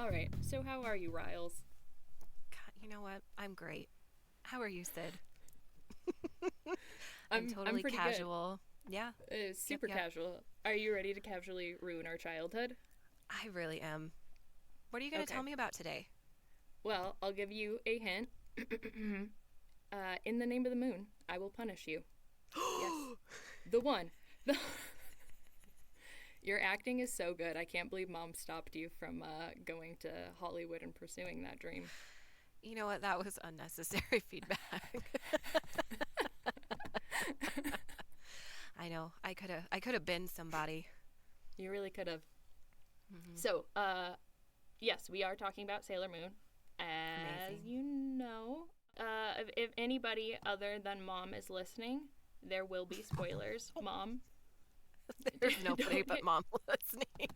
All right, so how are you, Riles? God, you know what? I'm great. How are you, Sid? I'm I'm totally pretty good. casual. Yeah. Yep, Super yep. casual. Are you ready to casually ruin our childhood? I really am. What are you going to tell Okay. me about today? Well, I'll give you a hint. In the name of the moon, I will punish you. Yes, the one. The Your acting is so good. I can't believe Mom stopped you from going to Hollywood and pursuing that dream. You know what? That was unnecessary feedback. I know. I could have been somebody. You really could have. Hmm. So, yes, we are talking about Sailor Moon. As Amazing. you know, if anybody other than Mom is listening, there will be spoilers. Mom, There's nobody don't but get. mom listening.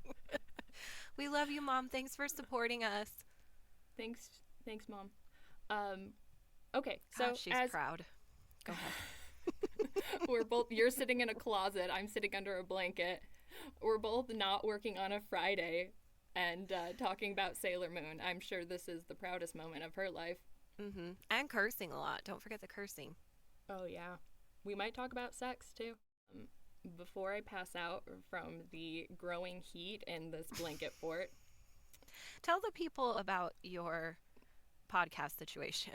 We love you, mom. Thanks for supporting us. Thanks, thanks, Mom. Um, okay, God, so she's as proud. Go ahead. we're both, you're sitting in a closet, I'm sitting under a blanket. We're both not working on a Friday and talking about Sailor Moon. I'm sure this is the proudest moment of her life. And cursing a lot. Don't forget the cursing. Oh, yeah. We might talk about sex too. Um, Before I pass out from the growing heat in this blanket fort. Tell the people about your podcast situation.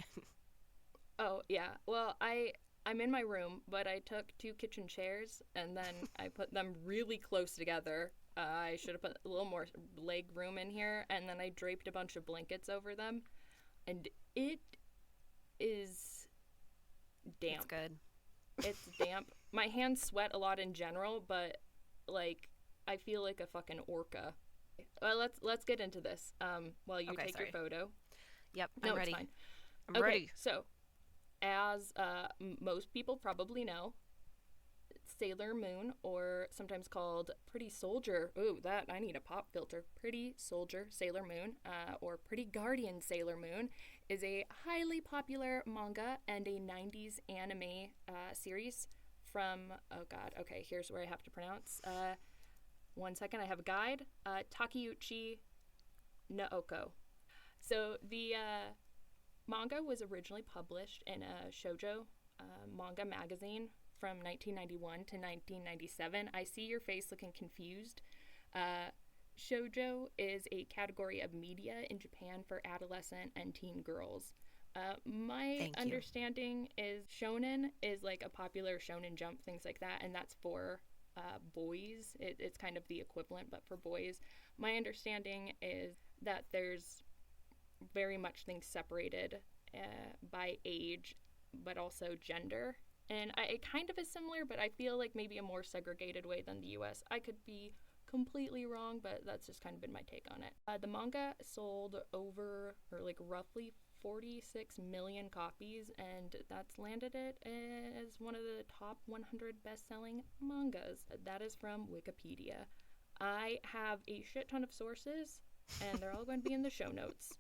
Oh, yeah. Well, I'm in my room, but I took two kitchen chairs and then I put them really close together. I should have put a little more leg room in here, and then I draped a bunch of blankets over them, and it is It's damp. good. It's damp. My hands sweat a lot in general, but like I feel like a fucking orca. Let's get into this. While you Okay, take your sorry. photo. Yep, I'm No, it's ready. fine. I'm Okay, ready. so as most people probably know, Sailor Moon, or sometimes called Pretty Soldier. Ooh, that I need a pop filter. Pretty Soldier Sailor Moon, or Pretty Guardian Sailor Moon, is a highly popular manga and a '90s anime series from. Oh God. Okay, here's where I have to pronounce. One second, I have a guide. Takeuchi Naoko. So the manga was originally published in a shoujo manga magazine from 1991 to 1997. I see your face looking confused. Uh, Shoujo is a category of media in Japan for adolescent and teen girls. My Thank you. understanding is shonen is like a popular shonen jump, things like that, and that's for boys. It's kind of the equivalent, but for boys. My understanding is that there's very much things separated by age, but also gender. And it kind of is similar, but I feel like maybe a more segregated way than the US. I could be completely wrong, but that's just kind of been my take on it. The manga sold over, or like roughly 46 million copies, and that's landed it as one of the top 100 best selling mangas. That is from Wikipedia. I have a shit ton of sources, and they're all going to be in the show notes.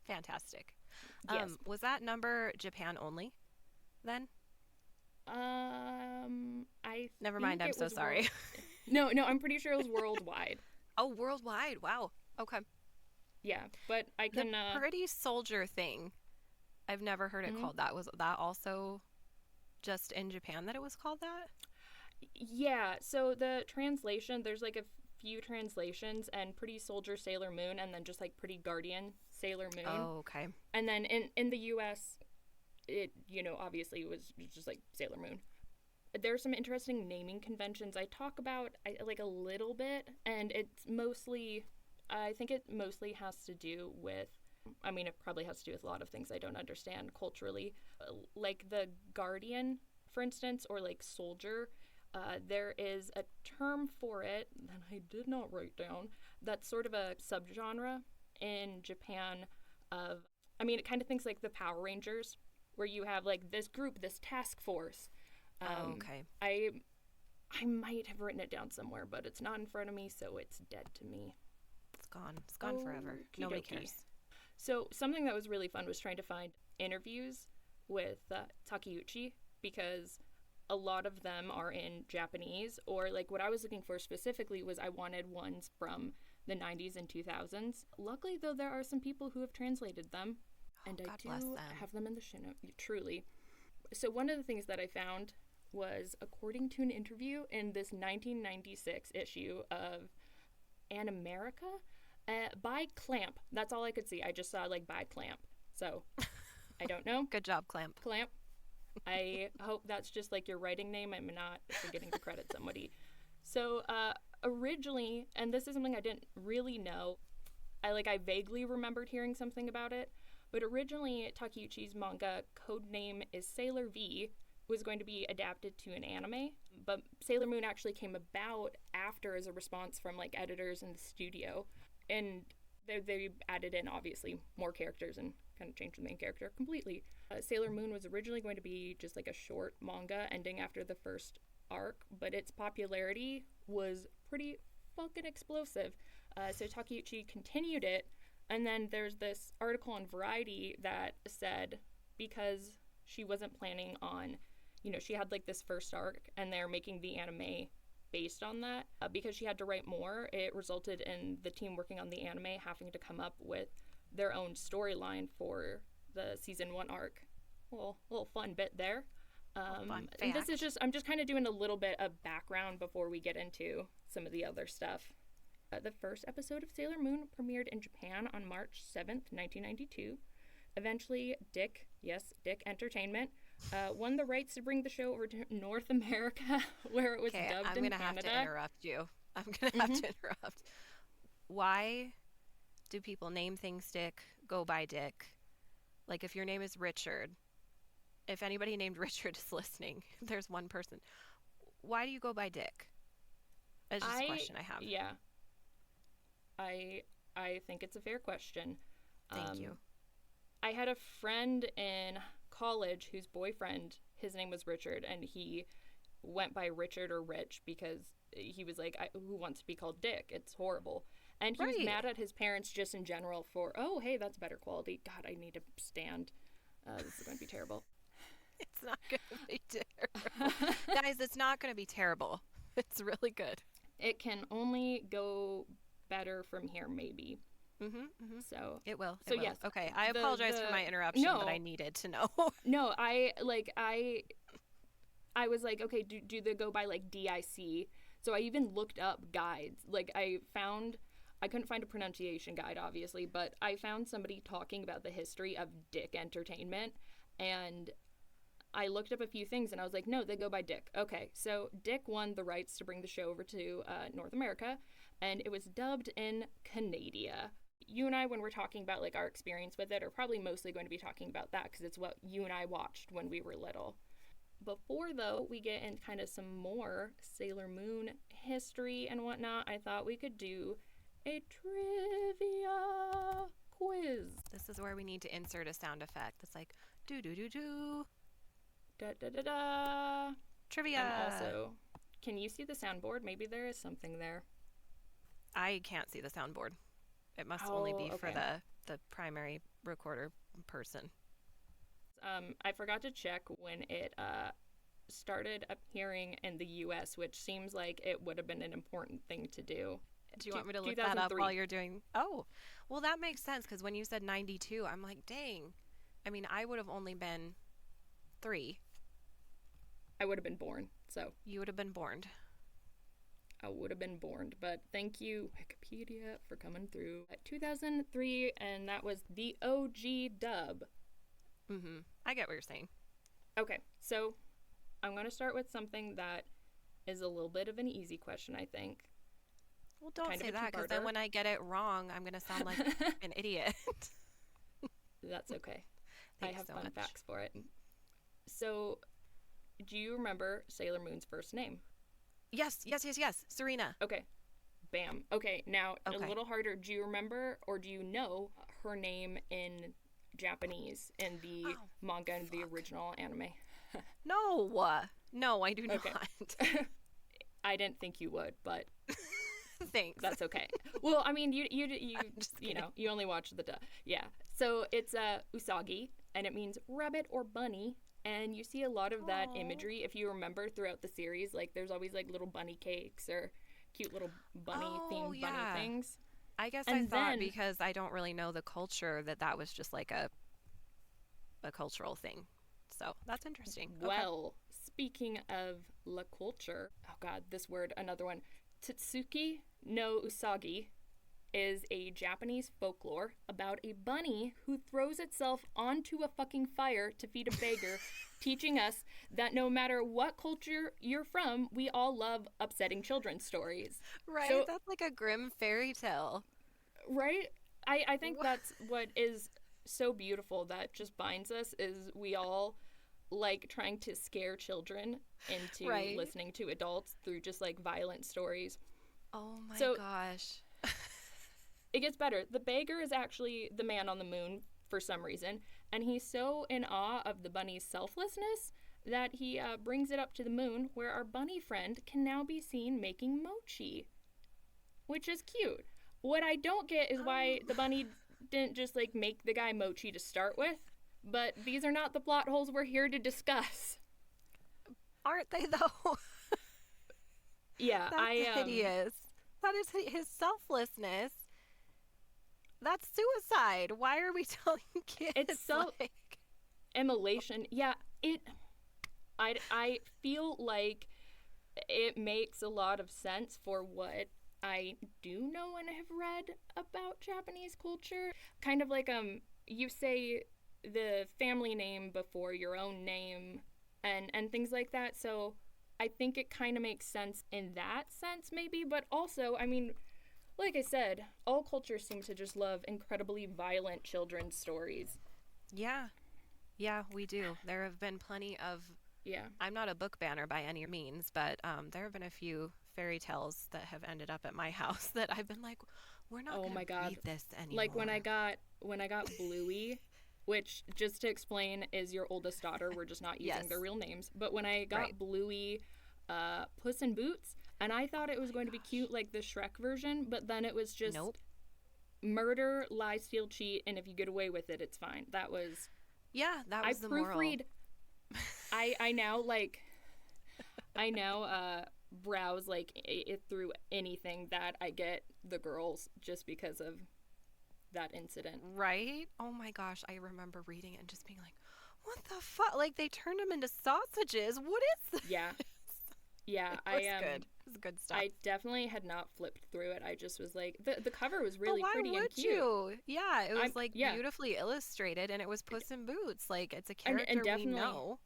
Fantastic. Yes. Was that number Japan only then? I Never mind, think I'm it so was world. sorry. No, no, I'm pretty sure it was worldwide. Oh, worldwide. Wow. Okay. Yeah, but I The can. pretty soldier thing, I've never heard it Mhm. called that. Was that also just in Japan that it was called that? Yeah. So the translation, there's like a few translations, and Pretty Soldier Sailor Moon, and then just like Pretty Guardian Sailor Moon, Oh, okay. and then in the U.S. it obviously was just like Sailor Moon. There's some interesting naming conventions I talk about like a little bit, and it's mostly I think it mostly has to do with, I mean, it probably has to do with a lot of things I don't understand culturally, like the guardian, for instance, or like soldier. There is a term for it that I did not write down. That's sort of a subgenre in Japan of, I mean, it kind of thinks like the Power Rangers, where you have like this group, this task force. Oh, Um, okay. I I might have written it down somewhere, but it's not in front of me, so it's dead to me. It's gone. It's gone forever. Okie Nobody dokie. cares. So something that was really fun was trying to find interviews with Takeuchi, because a lot of them are in Japanese, or like what I was looking for specifically was I wanted ones from the 90s and 2000s. Luckily, though, there are some people who have translated them, and God I bless do them. have them in the show notes, truly. So one of the things that I found was, according to an interview in this 1996 issue of Animerica, by Clamp. That's all I could see. I just saw, like, by Clamp. So, I don't know. Good job, Clamp. Clamp. I hope that's just, like, your writing name. I'm not forgetting to credit somebody. So, originally, and this is something I didn't really know, I vaguely remembered hearing something about it, but originally Takeuchi's manga Codename is Sailor V was going to be adapted to an anime, but Sailor Moon actually came about after as a response from, like, editors in the studio, and they added in, obviously, more characters and kind of changed the main character completely. Sailor Moon was originally going to be just like a short manga ending after the first arc, but its popularity was pretty fucking explosive. So Takeuchi continued it, and then there's this article on Variety that said because she wasn't planning on, she had like this first arc and they're making the anime based on that. Because she had to write more, it resulted in the team working on the anime having to come up with their own storyline for the season 1 arc. Well, little fun bit there. And this is I'm just kind of doing a little bit of background before we get into some of the other stuff. The first episode of Sailor Moon premiered in Japan on March 7th, 1992. Eventually, Dick Entertainment, won the rights to bring the show over to North America, where it was dubbed in Canada. I'm going to have to interrupt you. I'm going to have to interrupt. Why do people name things Dick, go by Dick? Like, if your name is Richard, if anybody named Richard is listening, there's one person. Why do you go by Dick? That's just a question I have. Yeah. I think it's a fair question. Thank you. I had a friend in college whose boyfriend, his name was Richard, and he went by Richard or Rich because he was like, who wants to be called Dick? It's horrible. And he was mad at his parents just in general for, oh, hey, that's better quality. God, I need to stand. This is going to be terrible. It's not going to be terrible. Guys, it's not going to be terrible. It's really good. It can only go better from here, maybe. So it will. Yes. Okay, I apologize for my interruption, but I needed to know. No, I was like, okay, do they go by like DIC? So I even looked up guides. Like I couldn't find a pronunciation guide, obviously, but I found somebody talking about the history of Dick Entertainment, and I looked up a few things, and I was like, no, they go by Dick. Okay, so Dick won the rights to bring the show over to North America, and it was dubbed in Canada. You and I, when we're talking about like our experience with it, are probably mostly going to be talking about that because it's what you and I watched when we were little. Before, though, we get into kind of some more Sailor Moon history and whatnot, I thought we could do a trivia quiz. This is where we need to insert a sound effect that's like, do-do-do-do. Da-da-da-da. Trivia. And also, can you see the soundboard? Maybe there is something there. I can't see the soundboard. It must only be for the primary recorder person. I forgot to check when it started appearing in the U.S., which seems like it would have been an important thing to do. Do you want me to look that up while you're doing... Oh, well, that makes sense, because when you said 92, I'm like, dang. I mean, I would have only been 3. I would have been born, so... You would have been born. I would have been born, but thank you, Wikipedia, for coming through. 2003, and that was the OG dub. I get what you're saying. Okay, so I'm going to start with something that is a little bit of an easy question, I think. Well, don't say that, because then when I get it wrong, I'm going to sound like an idiot. That's okay. I have so fun much. facts for it. So, do you remember Sailor Moon's first name? Yes. Serena. Okay. Bam. Okay, now a little harder. Do you remember or do you know her name in Japanese in the manga and the original anime? No, I do not. I didn't think you would, but thanks. That's okay. Well, I mean, you know, you only watch the yeah. So it's Usagi, and it means rabbit or bunny. And you see a lot of that imagery, if you remember, throughout the series. Like, there's always, like, little bunny cakes or cute little bunny-themed bunny things. I guess I And thought then, because I don't really know the culture that was just like a cultural thing. So that's interesting. Okay. well, speaking of la culture, oh god, this word, another one. Tsuki no Usagi is a Japanese folklore about a bunny who throws itself onto a fucking fire to feed a beggar, teaching us that no matter what culture you're from, we all love upsetting children's stories. Right? So, That's like a grim fairy tale. right? I think that's what is so beautiful that just binds us is we all like trying to scare children into Right? listening to adults through just like violent stories. Oh my So gosh. it gets better. The beggar is actually the man on the moon for some reason, and he's so in awe of the bunny's selflessness that he brings it up to the moon where our bunny friend can now be seen making mochi, which is cute. What I don't get is why the bunny didn't just like make the guy mochi to start with, but these are not the plot holes we're here to discuss. Aren't they though? Yeah, That's hideous. That is his selflessness. That's suicide. Why are we telling kids? it's so like... immolation. Yeah, it. I feel like it makes a lot of sense for what I do know and have read about Japanese culture. Kind of like you say the family name before your own name and things like that. So I think it kind of makes sense in that sense maybe, but also, I mean, like I said, all cultures seem to just love incredibly violent children's stories. Yeah. Yeah, we do. There have been plenty of Yeah. I'm not a book banner by any means, but there have been a few fairy tales that have ended up at my house that I've been like, we're not Oh going my to god. read this anymore. Like when I got Bluey, which just to explain is your oldest daughter. We're just not using Yes. their real names. But when I got Right. Bluey, Puss in Boots, and I thought it was going to be cute like the Shrek version, but then it was just Nope. murder, lie, steal, cheat, and if you get away with it, it's fine. That was Yeah, that I was the moral. proofread. I now like I now browse like it through anything that I get the girls just because of that incident. Right? Oh my gosh, I remember reading it and just being like, what the fuck? Like they turned them into sausages. What is this? Yeah. Yeah, It was good. It was good stuff. I definitely had not flipped through it. I just was like the cover was really but why pretty would and cute. you? Yeah, it was like yeah. beautifully illustrated and it was Puss in Boots. Like it's a And character we definitely know.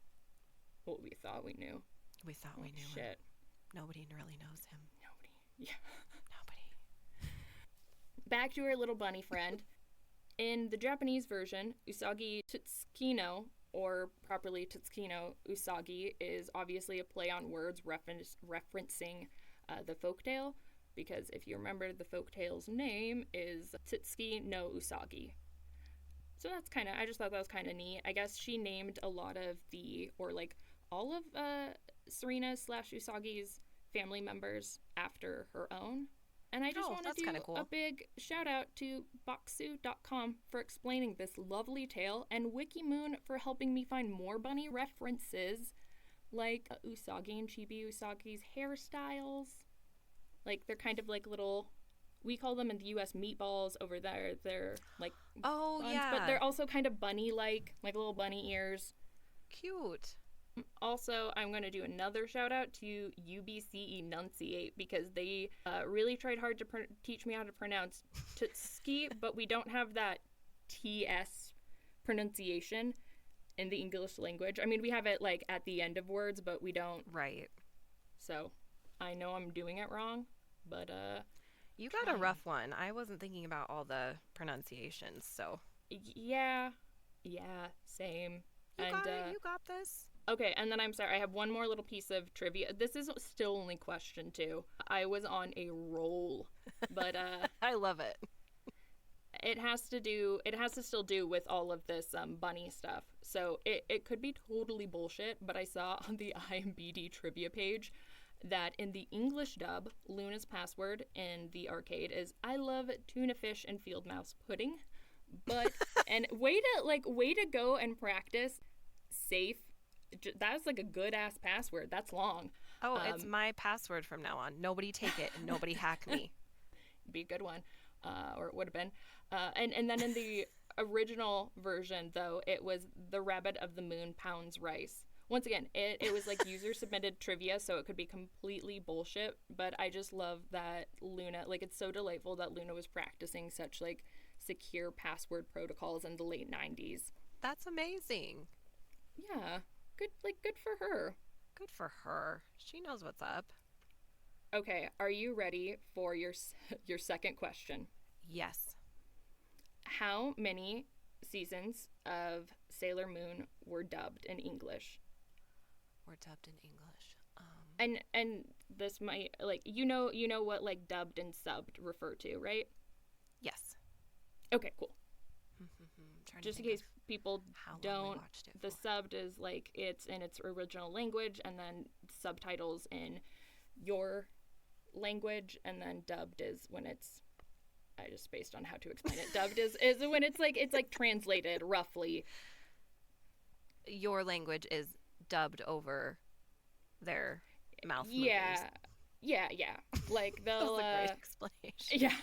what we thought we knew. We thought we knew him. Shit. Nobody really knows him. Nobody. Yeah. Nobody. Back to our little bunny friend. In the Japanese version, Usagi Tsukino, or properly Tsukino Usagi, is obviously a play on words referencing the folktale, because if you remember, the folktale's name is Tsuki no Usagi. So that's kind of, I just thought that was kind of neat. I guess she named a lot of or like all of Serena/Usagi's family members after her own. And I just want to do cool. a big shout out to Boxu.com for explaining this lovely tale, and Wikimoon for helping me find more bunny references, like Usagi and Chibi Usagi's hairstyles. Like, they're kind of like little, we call them in the US meatballs. Over there they're like Oh, buns, yeah. but they're also kind of bunny-like, like little bunny ears. Cute. Also, I'm going to do another shout out to UBC Enunciate, because they really tried hard to teach me how to pronounce Tutski, but we don't have that TS pronunciation in the English language. I mean, we have it like at the end of words, but we don't. Right. So I know I'm doing it wrong, but You got a rough one. I wasn't thinking about all the pronunciations, so. yeah, same. You got it. You got this. Okay, and then I'm sorry, I have one more little piece of trivia. This is still only question 2. I was on a roll, but I love it. it has to still do with all of this bunny stuff. So it could be totally bullshit, but I saw on the IMBD trivia page that in the English dub, Luna's password in the arcade is "I love tuna fish and field mouse pudding." But and way to go and practice safe. That was like a good ass password. That's long. Oh, it's my password from now on. Nobody take it and nobody hack me. Be a good one. or it would have been. And then in the original version, though, it was the Rabbit of the Moon pounds rice. Once again, it was like user submitted trivia, so it could be completely bullshit, but I just love that Luna, like, it's so delightful that Luna was practicing such like secure password protocols in the late 90s. That's amazing. Yeah, good for her. Good for her. She knows what's up. Okay, are you ready for your second question? Yes. How many seasons of Sailor Moon were dubbed in English? Were dubbed in English. And this might, like, you know what like dubbed and subbed refer to, right? Yes. Okay, cool. Just in case people don't, the subbed is like it's in its original language, and then subtitles in your language, and then dubbed is when it's, I just based on how to explain it. Dubbed is when it's like translated roughly. Your language is dubbed over their mouth movers. Yeah. Like they'll. That's a great explanation. Yeah,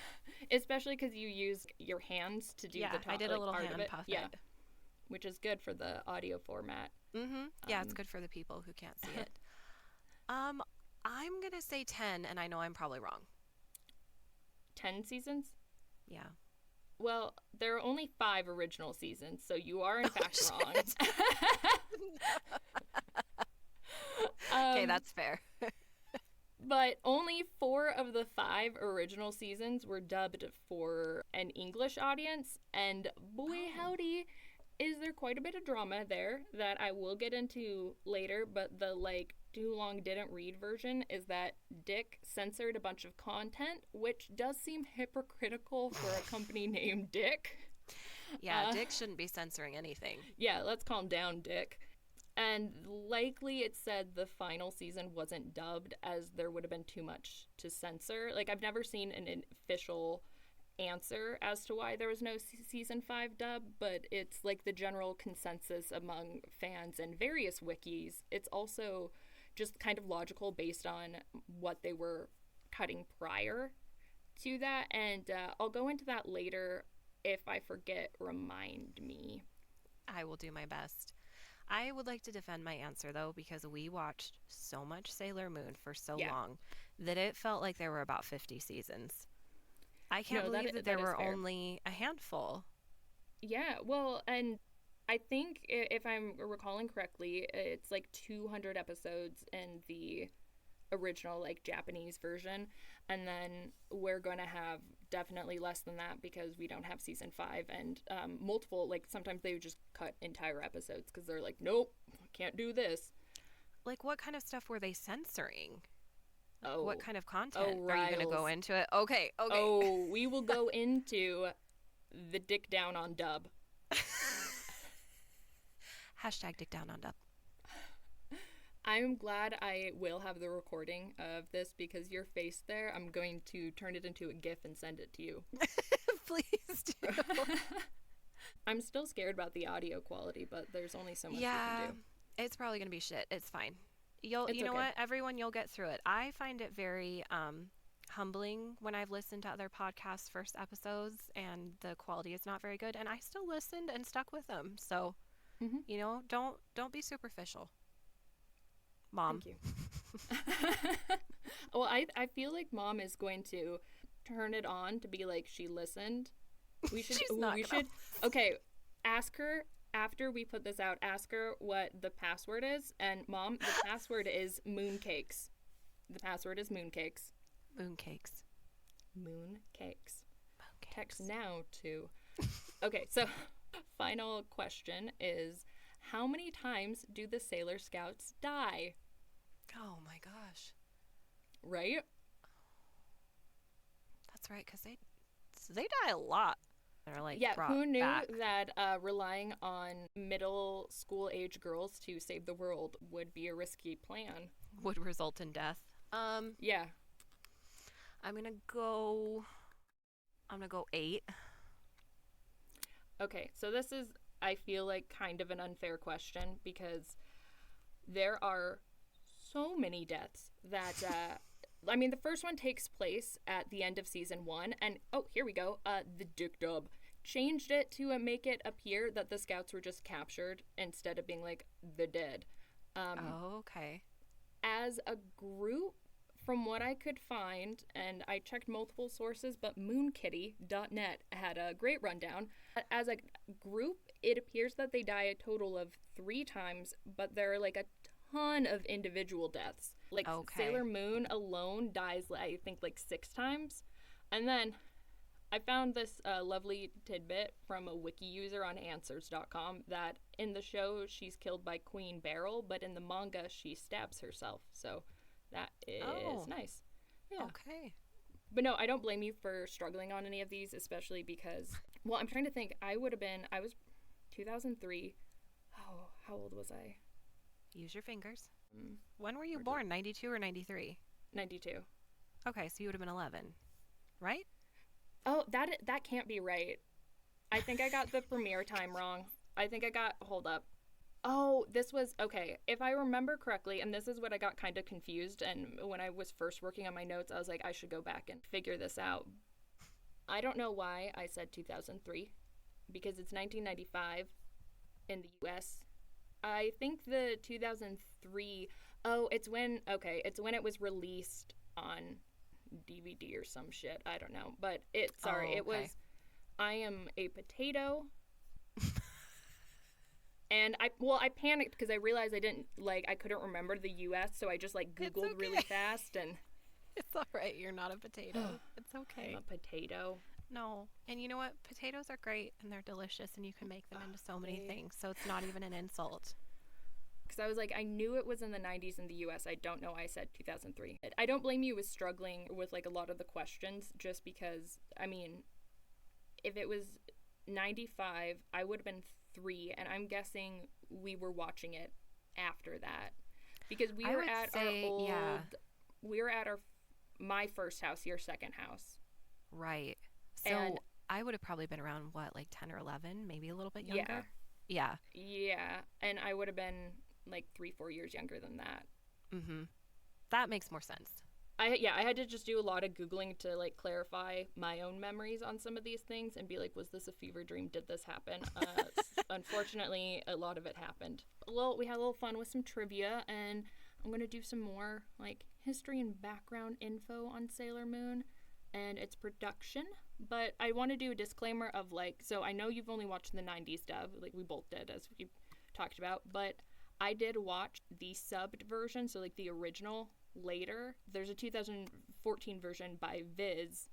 especially because you use your hands to do the top. I did a little part hand of it. puppet. Yeah, which is good for the audio format. Yeah, it's good for the people who can't see it. I'm gonna say 10, and I know I'm probably wrong. 10 seasons? Yeah. Well, there are only 5 original seasons, so you are in fact wrong. Okay, that's fair. But only 4 of the 5 original seasons were dubbed for an English audience, and boy howdy, is there quite a bit of drama there that I will get into later. But the like too long didn't read version is that Dick censored a bunch of content, which does seem hypocritical for a company named Dick. Yeah, Dick shouldn't be censoring anything. Yeah, let's calm down, Dick. And likely it said the final season wasn't dubbed as there would have been too much to censor. Like, I've never seen an official answer as to why there was no season 5 dub, but it's like the general consensus among fans and various wikis. It's also just kind of logical based on what they were cutting prior to that, and I'll go into that later. If I forget, remind me. I will do my best. I would like to defend my answer, though, because we watched so much Sailor Moon for so long that it felt like there were about 50 seasons. I can't believe that there were only a handful. Yeah, well, and I think if I'm recalling correctly, it's like 200 episodes in the original, like, Japanese version, and then we're going to have definitely less than that because we don't have season 5, and multiple, like, sometimes they would just cut entire episodes because they're like, nope, can't do this. Like, what kind of stuff were they censoring? Oh, what kind of content? Oh, are you going to go into it? Okay. Oh, we will go into the dick down on dub. Hashtag dick down on dub. I'm glad I will have the recording of this because your face there, I'm going to turn it into a GIF and send it to you. Please do. I'm still scared about the audio quality, but there's only so much we can do. It's probably going to be shit. It's fine. You know what? Everyone, you'll get through it. I find it very humbling when I've listened to other podcasts' first episodes and the quality is not very good, and I still listened and stuck with them. So, you know, don't be superficial. Mom. Thank you. Well, I feel like Mom is going to turn it on to be like, she listened. We should. Okay, ask her after we put this out. Ask her what the password is, and Mom, the password is mooncakes. The password is mooncakes. Mooncakes. Mooncakes. Text now to. Okay, so final question is, how many times do the Sailor Scouts die? Oh my gosh. Right? That's right, because they die a lot. They're like, yeah, who knew back. that relying on middle school age girls to save the world would be a risky plan? Would result in death. Yeah. I'm gonna go 8. Okay, so this is, I feel like, kind of an unfair question because there are so many deaths that I mean, the first one takes place at the end of season 1, and oh, here we go. The Dick Dub changed it to make it appear that the scouts were just captured instead of being like the dead. Okay. As a group, from what I could find, and I checked multiple sources, but moonkitty.net had a great rundown. As a group, it appears that they die a total of 3 times, but there are like a ton of individual deaths. Like Sailor Moon alone dies, I think, like 6 times. And then I found this lovely tidbit from a wiki user on answers.com that in the show she's killed by Queen Beryl, but in the manga she stabs herself. So that is nice. Yeah. Okay. But no, I don't blame you for struggling on any of these, especially because, well, I'm trying to think. I was 2003. Oh, how old was I? Use your fingers. When were you born? 92 or 93? 92. Okay, so you would have been 11, right? Oh, that can't be right. I think I got the premiere time wrong. Hold up. Oh, this was, okay, if I remember correctly, and this is what I got kind of confused, and when I was first working on my notes, I was like, I should go back and figure this out. I don't know why I said 2003, because it's 1995 in the US. I think the 2003, it's when it was released on DVD or some shit. I don't know. But it was, I am a potato. And I panicked because I realized I couldn't remember the US, so I just Googled really fast and. It's all right. You're not a potato. It's okay. I'm a potato. No. And you know what? Potatoes are great and they're delicious and you can make them into so many things. So it's not even an insult. Because I was like, I knew it was in the 90s in the US. I don't know why I said 2003. I don't blame you with struggling with a lot of the questions just because, I mean, if it was 95, I would have been 3, and I'm guessing we were watching it after that. Because we were at my first house, your second house. Right. So and I would have probably been around, 10 or 11, maybe a little bit younger? Yeah. Yeah. And I would have been 3-4 years younger than that. Mm-hmm. That makes more sense. I had to just do a lot of Googling to clarify my own memories on some of these things and be like, was this a fever dream? Did this happen? Unfortunately, a lot of it happened. Well, we had a little fun with some trivia, and I'm going to do some more history and background info on Sailor Moon and its production. But I want to do a disclaimer of so I know you've only watched the 90s dub, we both did, as we talked about, but I did watch the subbed version, so the original later. There's a 2014 version by Viz,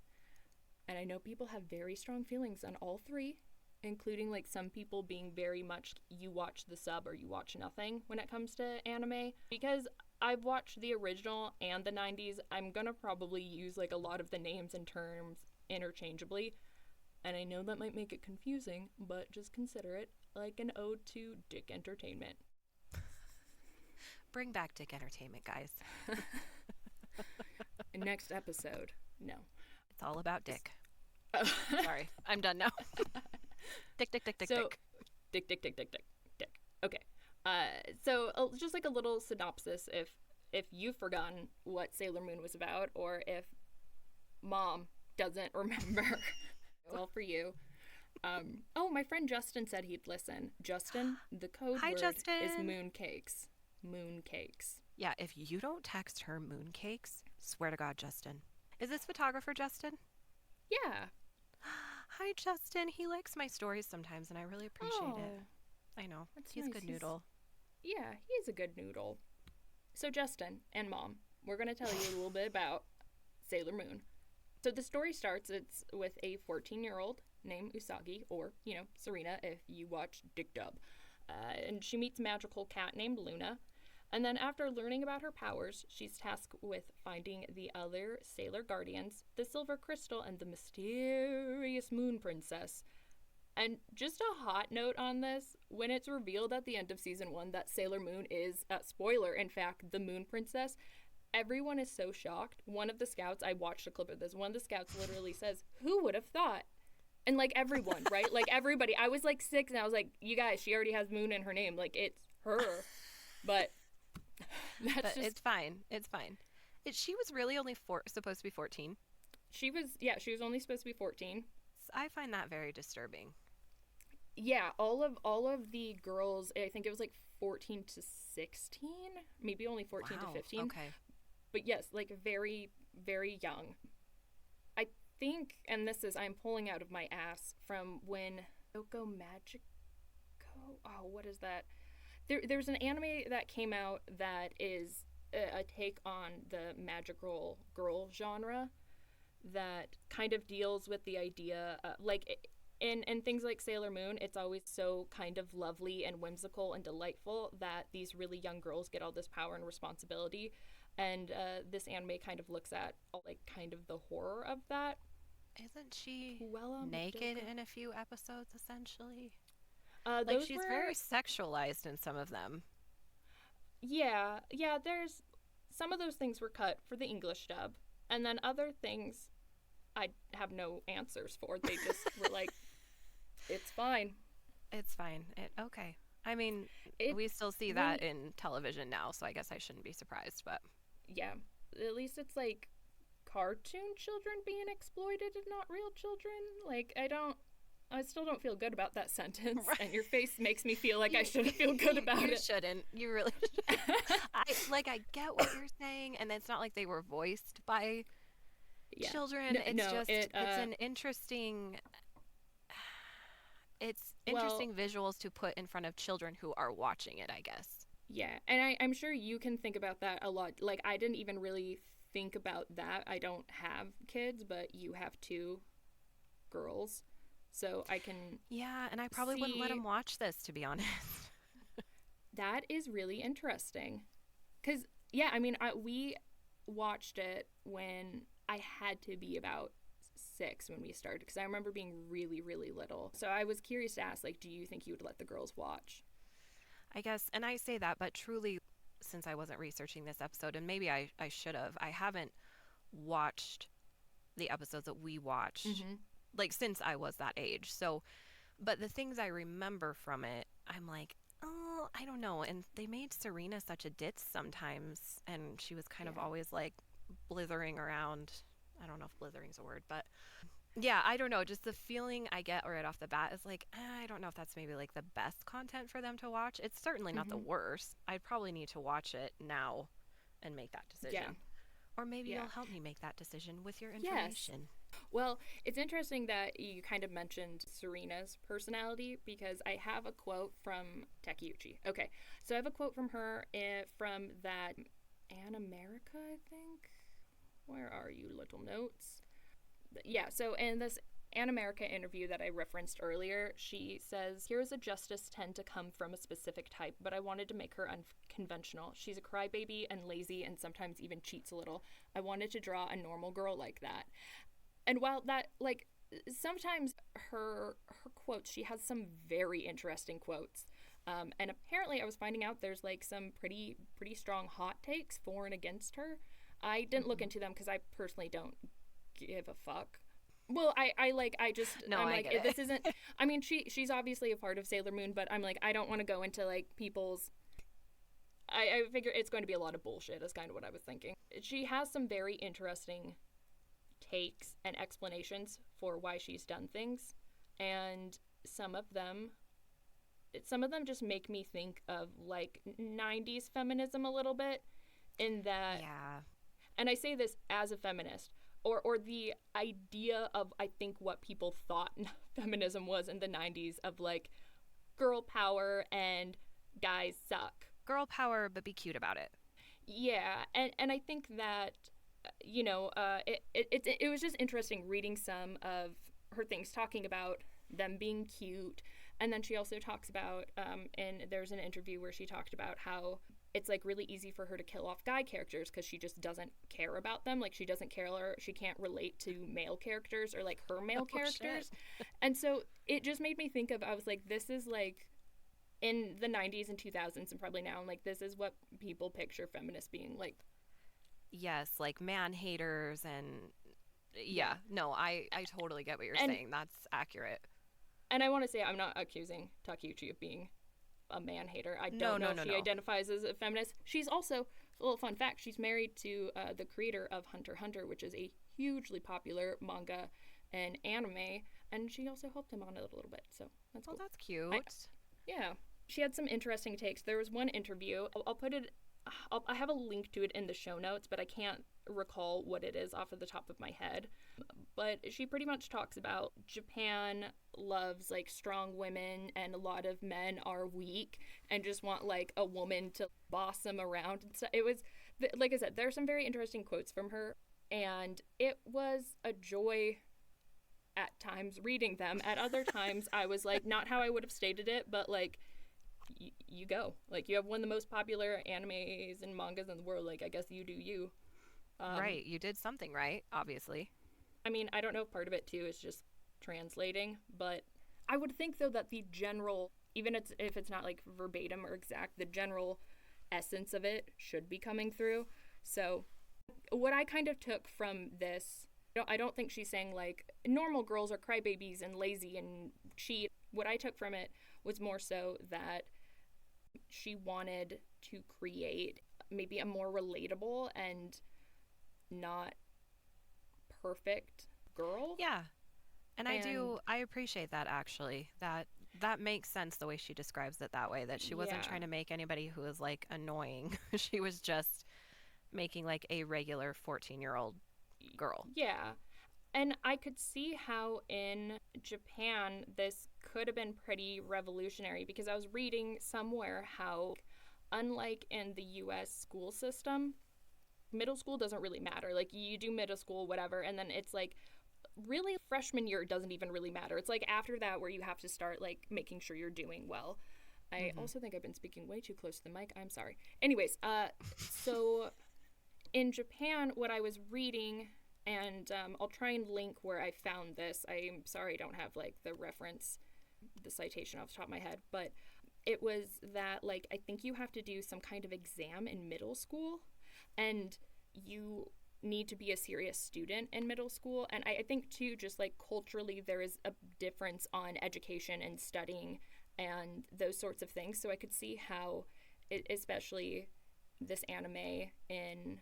and I know people have very strong feelings on all 3, including some people being very much you watch the sub or you watch nothing when it comes to anime. Because I've watched the original and the 90s, I'm gonna probably use a lot of the names and terms interchangeably, and I know that might make it confusing, but just consider it like an ode to Dick Entertainment. Bring back Dick Entertainment, guys. Next episode. No. It's all about Dick. Sorry, I'm done now. Dick. Dick. Okay. So just a little synopsis if you've forgotten what Sailor Moon was about, or if Mom doesn't remember. It's all for you. My friend Justin said he'd listen. Justin, the code word Justin. is mooncakes. Mooncakes. Yeah, if you don't text her mooncakes, swear to God, Justin. Is this photographer Justin? Yeah. Hi, Justin. He likes my stories sometimes, and I really appreciate it. I know. He's nice. A good noodle. Yeah, he's a good noodle. So, Justin and Mom, we're going to tell you a little bit about Sailor Moon. So the story starts, it's with a 14-year-old named Usagi, or, Serena, if you watch Dick Dub. And she meets a magical cat named Luna. And then after learning about her powers, she's tasked with finding the other Sailor Guardians, the Silver Crystal, and the mysterious Moon Princess. And just a hot note on this, when it's revealed at the end of Season 1 that Sailor Moon is, spoiler, in fact, the Moon Princess, everyone is so shocked. One of the scouts, I watched a clip of this, one of the scouts literally says, "Who would have thought?" And everyone, right? Everybody. I was 6 and I was like, you guys, she already has Moon in her name. It's her. But that's It's fine. It's fine. She was really only supposed to be 14. She was only supposed to be 14. I find that very disturbing. Yeah, all of the girls, I think it was like 14 to 16, maybe only 14 to Wow. 15. Okay. But yes, like very, very young. I think, and this is, I'm pulling out of my ass from when Oko Magico, oh, what is that? There's an anime that came out that is a take on the magical girl genre that kind of deals with the idea, like in things like Sailor Moon, it's always so kind of lovely and whimsical and delightful that these really young girls get all this power and responsibility. And this anime kind of looks at like kind of the horror of that. Isn't she Puella naked Madoka. in a few episodes, essentially? Like, Those she's were, very sexualized in some of them. yeah. There's some of those things were cut for the English dub, and then other things I have no answers for. They just were like, it's fine. It's fine. Okay. I mean, It we still see that in television now, so I guess I shouldn't be surprised, but yeah. At least it's like cartoon children being exploited and not real children. Like I still don't feel good about that sentence, Right. and your face makes me feel like I shouldn't feel good about you it. shouldn't. You really shouldn't. I get what you're saying, and it's not like they were voiced by Yeah. children. No, It's no, just it, it's an interesting it's well, interesting visuals to put in front of children who are watching it, I guess. yeah, and I'm sure you can think about that a lot. Like I didn't even really think about that. I don't have kids, but you have two girls, so I can Yeah, and I probably wouldn't let see them watch this, to be honest. that is really interesting. Cause yeah, I mean, we watched it when I had to be about 6 when we started, because I remember being really, really little. So I was curious to ask, like, do you think you would let the girls watch? I guess, and I say that, but truly, since I wasn't researching this episode, and maybe I should have, I haven't watched the episodes that we watched, Mm-hmm. like, since I was that age. So, but the things I remember from it, I'm like, oh, I don't know. And they made Serena such a ditz sometimes, and she was kind of Yeah. always like blithering around. I don't know if blithering's a word, but yeah, I don't know. Just the feeling I get right off the bat is like, I don't know if that's maybe like the best content for them to watch. It's certainly not the Mm-hmm. worst. I'd probably need to watch it now and make that decision. Yeah. Or maybe Yeah. you'll help me make that decision with your Yes. information. Well, it's interesting that you kind of mentioned Serena's personality, because I have a quote from Takeuchi. Okay, so I have a quote from her from that An America, I think. Where are you, little notes? Yeah, so in this An America interview that I referenced earlier, she says, heroes of justice tend to come from a specific type, but I wanted to make her unconventional. She's a crybaby and lazy and sometimes even cheats a little. I wanted to draw a normal girl like that. And while that, like, sometimes her quotes, she has some very interesting quotes. And apparently I was finding out there's like some pretty strong hot takes for and against her. I didn't look Mhm. into them because I personally don't give a fuck. Well, I just, No, I'm I like, get it. this isn't, I mean, she's obviously a part of Sailor Moon, but I'm like, I don't want to go into like people's, I figure it's going to be a lot of bullshit, is kind of what I was thinking. She has some very interesting takes and explanations for why she's done things, and some of them just make me think of like 90s feminism a little bit, in that, Yeah. and I say this as a feminist, or the idea of, I think, what people thought feminism was in the 90s, of like girl power and guys suck. Girl power, but be cute about it. Yeah, and I think that it was just interesting reading some of her things, talking about them being cute, and then she also talks about, and there's an interview where she talked about how it's like really easy for her to kill off guy characters because she just doesn't care about them. Like she doesn't care, or she can't relate to male characters or like her male characters. And so it just made me think of, I was like, this is like in the 90s and 2000s and probably now, I'm like, this is what people picture feminists being like. Yes, like man haters and yeah, no, I totally get what you're saying. That's accurate. And I want to say, I'm not accusing Takeuchi of being a man hater. I don't know if she identifies as a feminist. She's also A little fun fact, she's married to the creator of Hunter x Hunter, which is a hugely popular manga and anime, and she also helped him on it a little bit, so that's cool. Oh, that's cute. Yeah. She had some interesting takes. There was one interview. I'll put it, I have a link to it in the show notes, but I can't recall what it is off of the top of my head. But she pretty much talks about Japan loves like strong women and a lot of men are weak and just want like a woman to boss them around and stuff. It was, like I said, there are some very interesting quotes from her, and it was a joy at times reading them. At other times, I was like, not how I would have stated it, but like, you go. Like, you have one of the most popular animes and mangas in the world. Like, I guess you do you. Right. You did something right, obviously. I mean, I don't know if part of it, too, is just translating. But I would think, though, that the general, even if it's not, like, verbatim or exact, the general essence of it should be coming through. So what I kind of took from this, I don't think she's saying, like, normal girls are crybabies and lazy and cheat. What I took from it was more so that she wanted to create maybe a more relatable and not perfect girl. Yeah. And I appreciate that, actually. That makes sense the way she describes it that way, that she wasn't trying to make anybody who was like annoying. She was just making like a regular 14-year-old girl. Yeah. And I could see how in Japan this could have been pretty revolutionary, because I was reading somewhere how, unlike in the US school system, middle school doesn't really matter. Like, you do middle school, whatever, and then it's like, really, freshman year doesn't even really matter. It's like after that where you have to start like making sure you're doing well. I also think I've been speaking way too close to the mic. I'm sorry. Anyways, so in Japan, what I was reading, and I'll try and link where I found this. I'm sorry I don't have like the reference, the citation off the top of my head, but it was that like I think you have to do some kind of exam in middle school, and you need to be a serious student in middle school. And I think too, just like culturally, there is a difference on education and studying and those sorts of things. So I could see how especially this anime and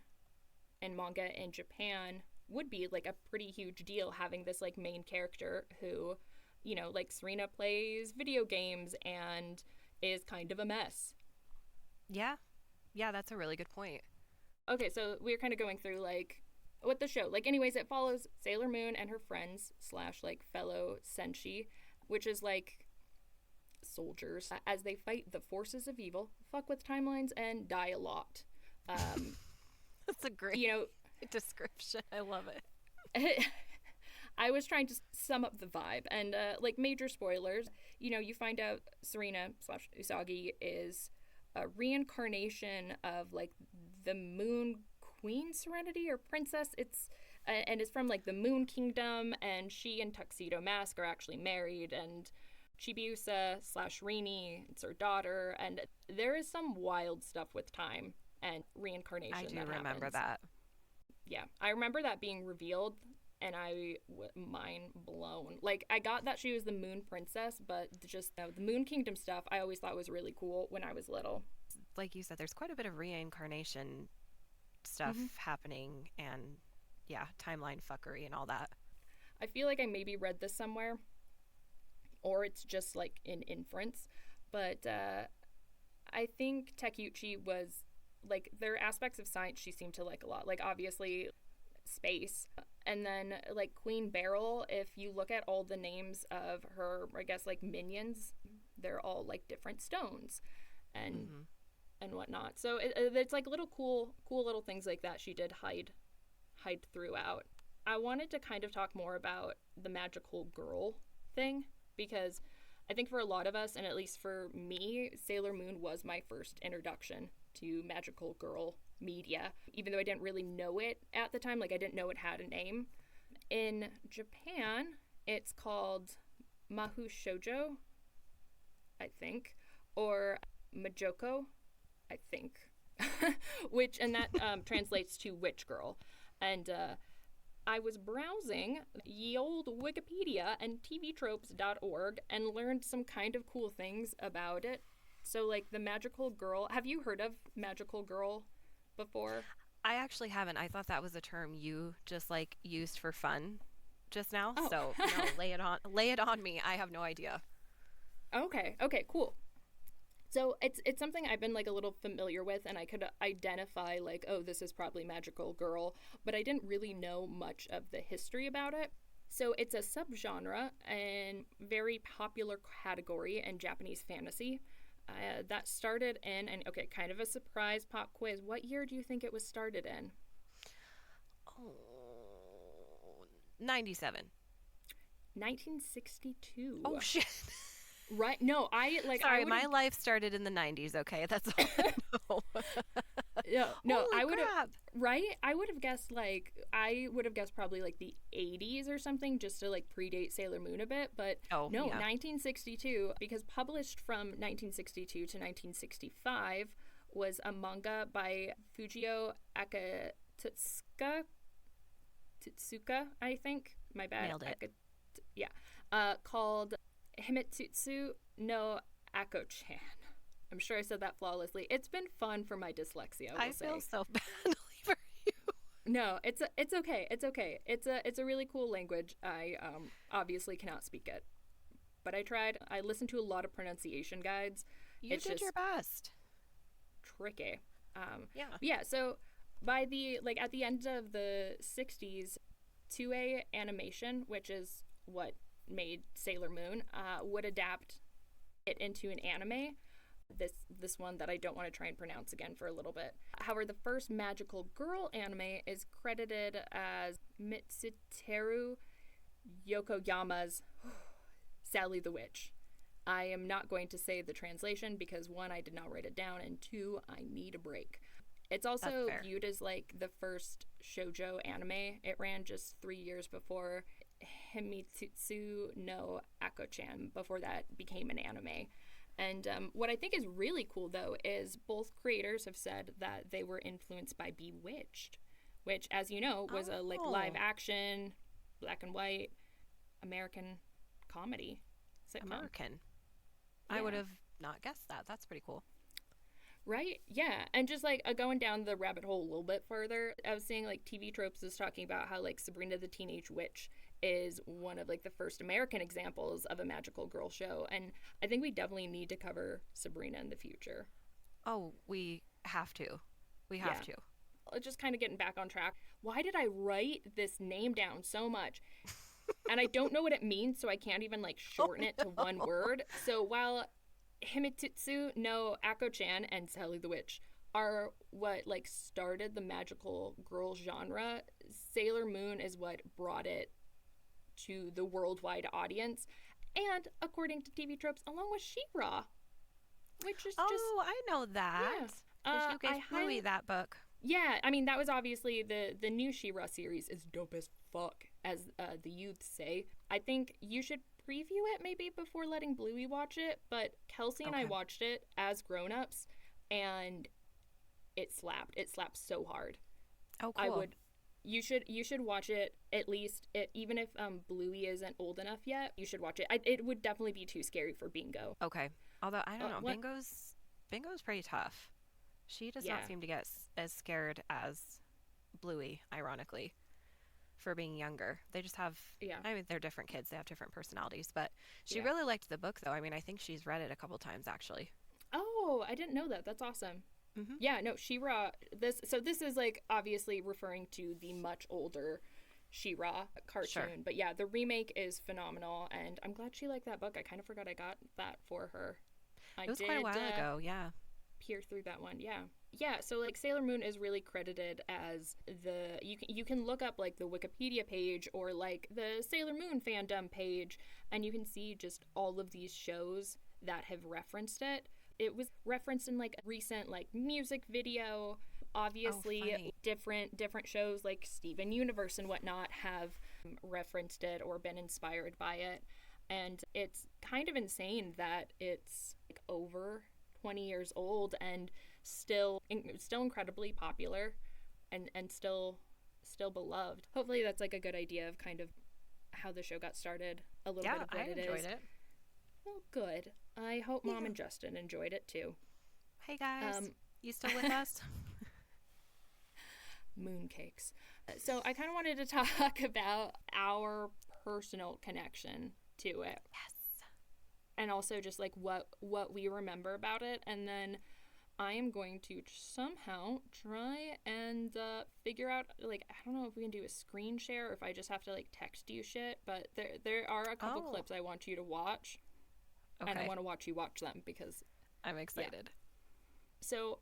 manga in Japan would be like a pretty huge deal, having this like main character who, you know, like Serena plays video games and is kind of a mess. Yeah, that's a really good point. Okay, so we're kind of going through like what the show, like, anyways, it follows Sailor Moon and her friends / like fellow senshi, which is like soldiers, as they fight the forces of evil, fuck with timelines, and die a lot. That's a great, description. I love it. I was trying to sum up the vibe, and like, major spoilers, you find out Serena / Usagi is a reincarnation of like the Moon Queen Serenity or Princess. And it's from like the Moon Kingdom, and she and Tuxedo Mask are actually married, and Chibiusa / Rini, it's her daughter, and there is some wild stuff with time and reincarnation. I do remember that. Yeah, I remember that being revealed, and mind blown. Like, I got that she was the Moon Princess, but just the Moon Kingdom stuff I always thought was really cool when I was little. Like you said, there's quite a bit of reincarnation stuff happening, and yeah, timeline fuckery and all that. I feel like I maybe read this somewhere, or it's just like an inference, but I think Takeuchi was like, there are aspects of science she seemed to like a lot, like obviously space, and then like Queen Beryl, if you look at all the names of her, I guess, like minions, they're all like different stones and whatnot. So it's like little cool little things like that she did hide throughout. I wanted to kind of talk more about the magical girl thing, because I think for a lot of us, and at least for me, Sailor Moon was my first introduction to magical girl media, even though I didn't really know it at the time. Like, I didn't know it had a name. In Japan, it's called Mahou Shoujo, I think, or Majoko, I think, and that translates to witch girl. And I was browsing ye old Wikipedia and tvtropes.org and learned some kind of cool things about it. So, like, the magical girl, have you heard of magical girl before? I actually haven't. I thought that was a term you just like used for fun just now. Oh. So no, lay it on me. I have no idea. Okay. Okay, cool. So it's something I've been like a little familiar with, and I could identify like, oh, this is probably magical girl, but I didn't really know much of the history about it. So it's a subgenre and very popular category in Japanese fantasy. That started in, and okay, kind of a surprise pop quiz. What year do you think it was started in? Oh, 97. 1962. Oh shit. Right? No, I like. Sorry, my life started in the 90s, okay? That's all I know. Yeah, no, Holy I would have. crap. Right? I would have guessed probably like the 80s or something, just to like predate Sailor Moon a bit. But Oh, no, yeah. 1962, because published from 1962 to 1965 was a manga by Fujio Tsuka, I think. My bad. Nailed it. Yeah. Called Himitsu no Ako-chan. I'm sure I said that flawlessly. It's been fun for my dyslexia, I will say. feel so badly for you. No, it's okay. It's okay. It's a really cool language. I obviously cannot speak it, but I tried. I listened to a lot of pronunciation guides. You did your best. Tricky. Yeah. Yeah. So by the like at the end of the 60s, 2A Animation, which is what made Sailor Moon, would adapt it into an anime. This one that I don't want to try and pronounce again for a little bit. However, the first magical girl anime is credited as Mitsuteru Yokoyama's Sally the Witch. I am not going to say the translation because one, I did not write it down, and two, I need a break. It's also viewed as like the first shoujo anime. It ran just 3 years before Himitsu no Ako-chan, before that became an anime. And what I think is really cool, though, is both creators have said that they were influenced by Bewitched, which, as you know, was a like live action, black and white, American comedy sitcom. American. Yeah. I would have not guessed that. That's pretty cool. Right? Yeah. And just like going down the rabbit hole a little bit further, I was seeing like TV Tropes is talking about how like Sabrina the Teenage Witch is one of like the first American examples of a magical girl show, and I think we definitely need to cover Sabrina in the future. Oh, we have to. We have to. Just kind of getting back on track. Why did I write this name down so much? And I don't know what it means, so I can't even like shorten it to one word. So while Himitsu no Ako-chan and Sally the Witch are what like started the magical girl genre, Sailor Moon is what brought it to the worldwide audience, and according to TV Tropes, along with She-Ra, which is just... Oh, I know that. Yeah. You gave Bluey that book. Yeah, I mean, that was obviously the new She-Ra series is dope as fuck, as the youths say. I think you should preview it maybe before letting Bluey watch it, but Kelsey and I watched it as grown-ups, and it slapped. It slapped so hard. Oh, cool. You should watch it at least, even if Bluey isn't old enough yet. You should watch it. It would definitely be too scary for Bingo. Okay. Although, I don't know. Bingo's pretty tough. She does not seem to get as scared as Bluey, ironically, for being younger. They just have, I mean, they're different kids. They have different personalities. But she really liked the book, though. I mean, I think she's read it a couple times, actually. Oh, I didn't know that. That's awesome. Mm-hmm. Yeah, no, She-Ra, this is like obviously referring to the much older She-Ra cartoon. Sure. But yeah, the remake is phenomenal, and I'm glad she liked that book. I kind of forgot I got that for her. It was quite a while ago, yeah. Peer through that one, yeah. Yeah, so like Sailor Moon is really credited as you can look up like the Wikipedia page or like the Sailor Moon fandom page, and you can see just all of these shows that have referenced it. It was referenced in like a recent like music video. Obviously, different shows like Steven Universe and whatnot have referenced it or been inspired by it. And it's kind of insane that it's like over 20 years old and still incredibly popular and still beloved. Hopefully that's like a good idea of kind of how the show got started, a little bit of what it is. Yeah, I enjoyed it. Well, good. I hope Mom and Justin enjoyed it too. Hey guys, you still with us? Mooncakes. So I kind of wanted to talk about our personal connection to it. Yes. And also just like what we remember about it. And then I am going to somehow try and figure out, like, I don't know if we can do a screen share or if I just have to like text you shit, but there are a couple clips I want you to watch. Okay. And I want to watch you watch them because I'm excited. Yeah. So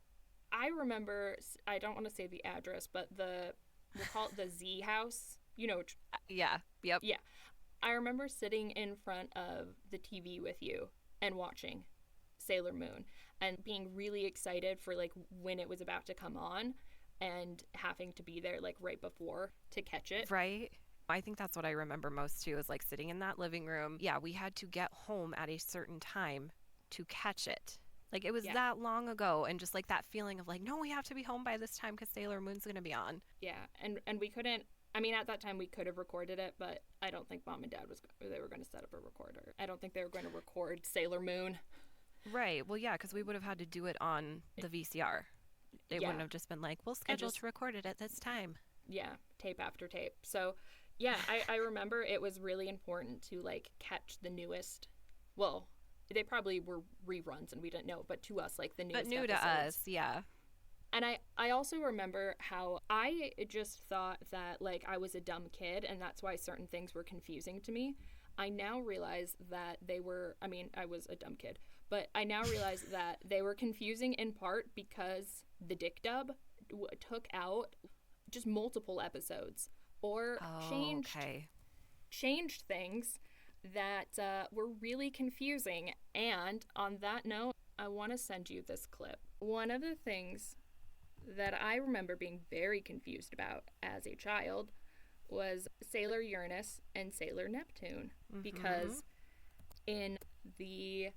I remember, I don't want to say the address, but we'll call it the Z house. You know. Yeah. Yep. Yeah. I remember sitting in front of the TV with you and watching Sailor Moon and being really excited for like when it was about to come on and having to be there like right before to catch it. Right. I think that's what I remember most too, is like sitting in that living room. Yeah, we had to get home at a certain time to catch it. Like it was that long ago, and just like that feeling of like, no, we have to be home by this time because Sailor Moon's going to be on. Yeah, and we couldn't, I mean, at that time we could have recorded it, but I don't think Mom and Dad they were going to set up a recorder. I don't think they were going to record Sailor Moon. Right. Well, yeah, because we would have had to do it on the VCR. They wouldn't have just been like, we'll schedule to record it at this time. Yeah, tape after tape. So, yeah, I remember it was really important to, like, catch the newest, well, they probably were reruns and we didn't know, but to us, like, the newest episodes. But new to us, yeah. And I also remember how I just thought that, like, I was a dumb kid, and that's why certain things were confusing to me. I now realize that they were, I mean, I was a dumb kid, but I now realize that they were confusing in part because the Dick Dub took out just multiple episodes or changed things that were really confusing. And on that note, I want to send you this clip. One of the things that I remember being very confused about as a child was Sailor Uranus and Sailor Neptune, because in the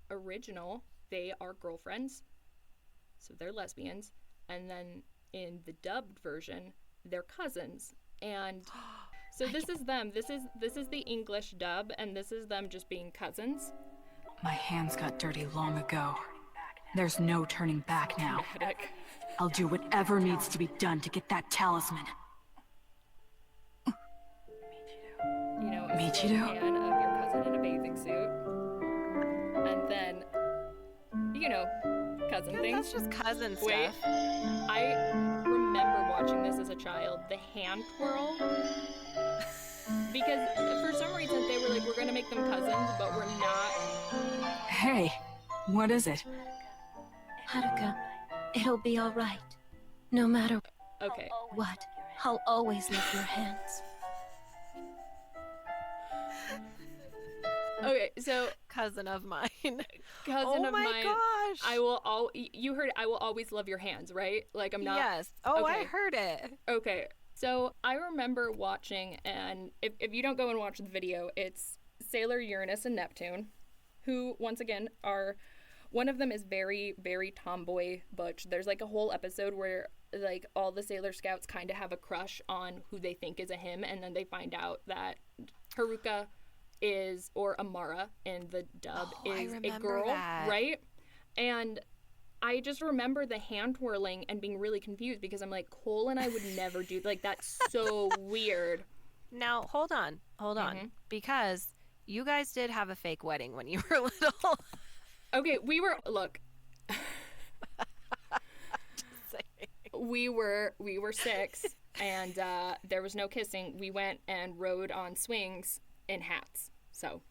original they are girlfriends, so they're lesbians, and then in the dubbed version they're cousins. And so this is them, this is the English dub, and this is them just being cousins. My hands got dirty long ago. There's no turning back now. Dramatic. I'll do whatever needs to be done to get that talisman. You know, a Michiru? hand of your cousin in a bathing suit. And then, you know, cousin things. That's just cousin stuff. Wait, I remember watching this as a child. The hand twirl. Because for some reason they were like, we're going to make them cousins, but we're not. Hey, what is it? Haruka, it'll be all right. No matter what, I'll always love your hands. Okay, so cousin of mine. Cousin of mine. Oh my gosh. You heard I will always love your hands, right? Like I'm not. Yes. Oh, okay. I heard it. Okay. So I remember watching, and if you don't go and watch the video, it's Sailor Uranus and Neptune, who once again are, one of them is very, very tomboy butch. There's like a whole episode where like all the Sailor Scouts kind of have a crush on who they think is a him, and then they find out that Haruka is, or Amara in the dub, is a girl, right? And I just remember the hand twirling and being really confused because I'm like, Cole and I would never do, like, that's so weird. Now, hold on, because you guys did have a fake wedding when you were little. Okay, look. We were 6, and there was no kissing. We went and rode on swings in hats, so.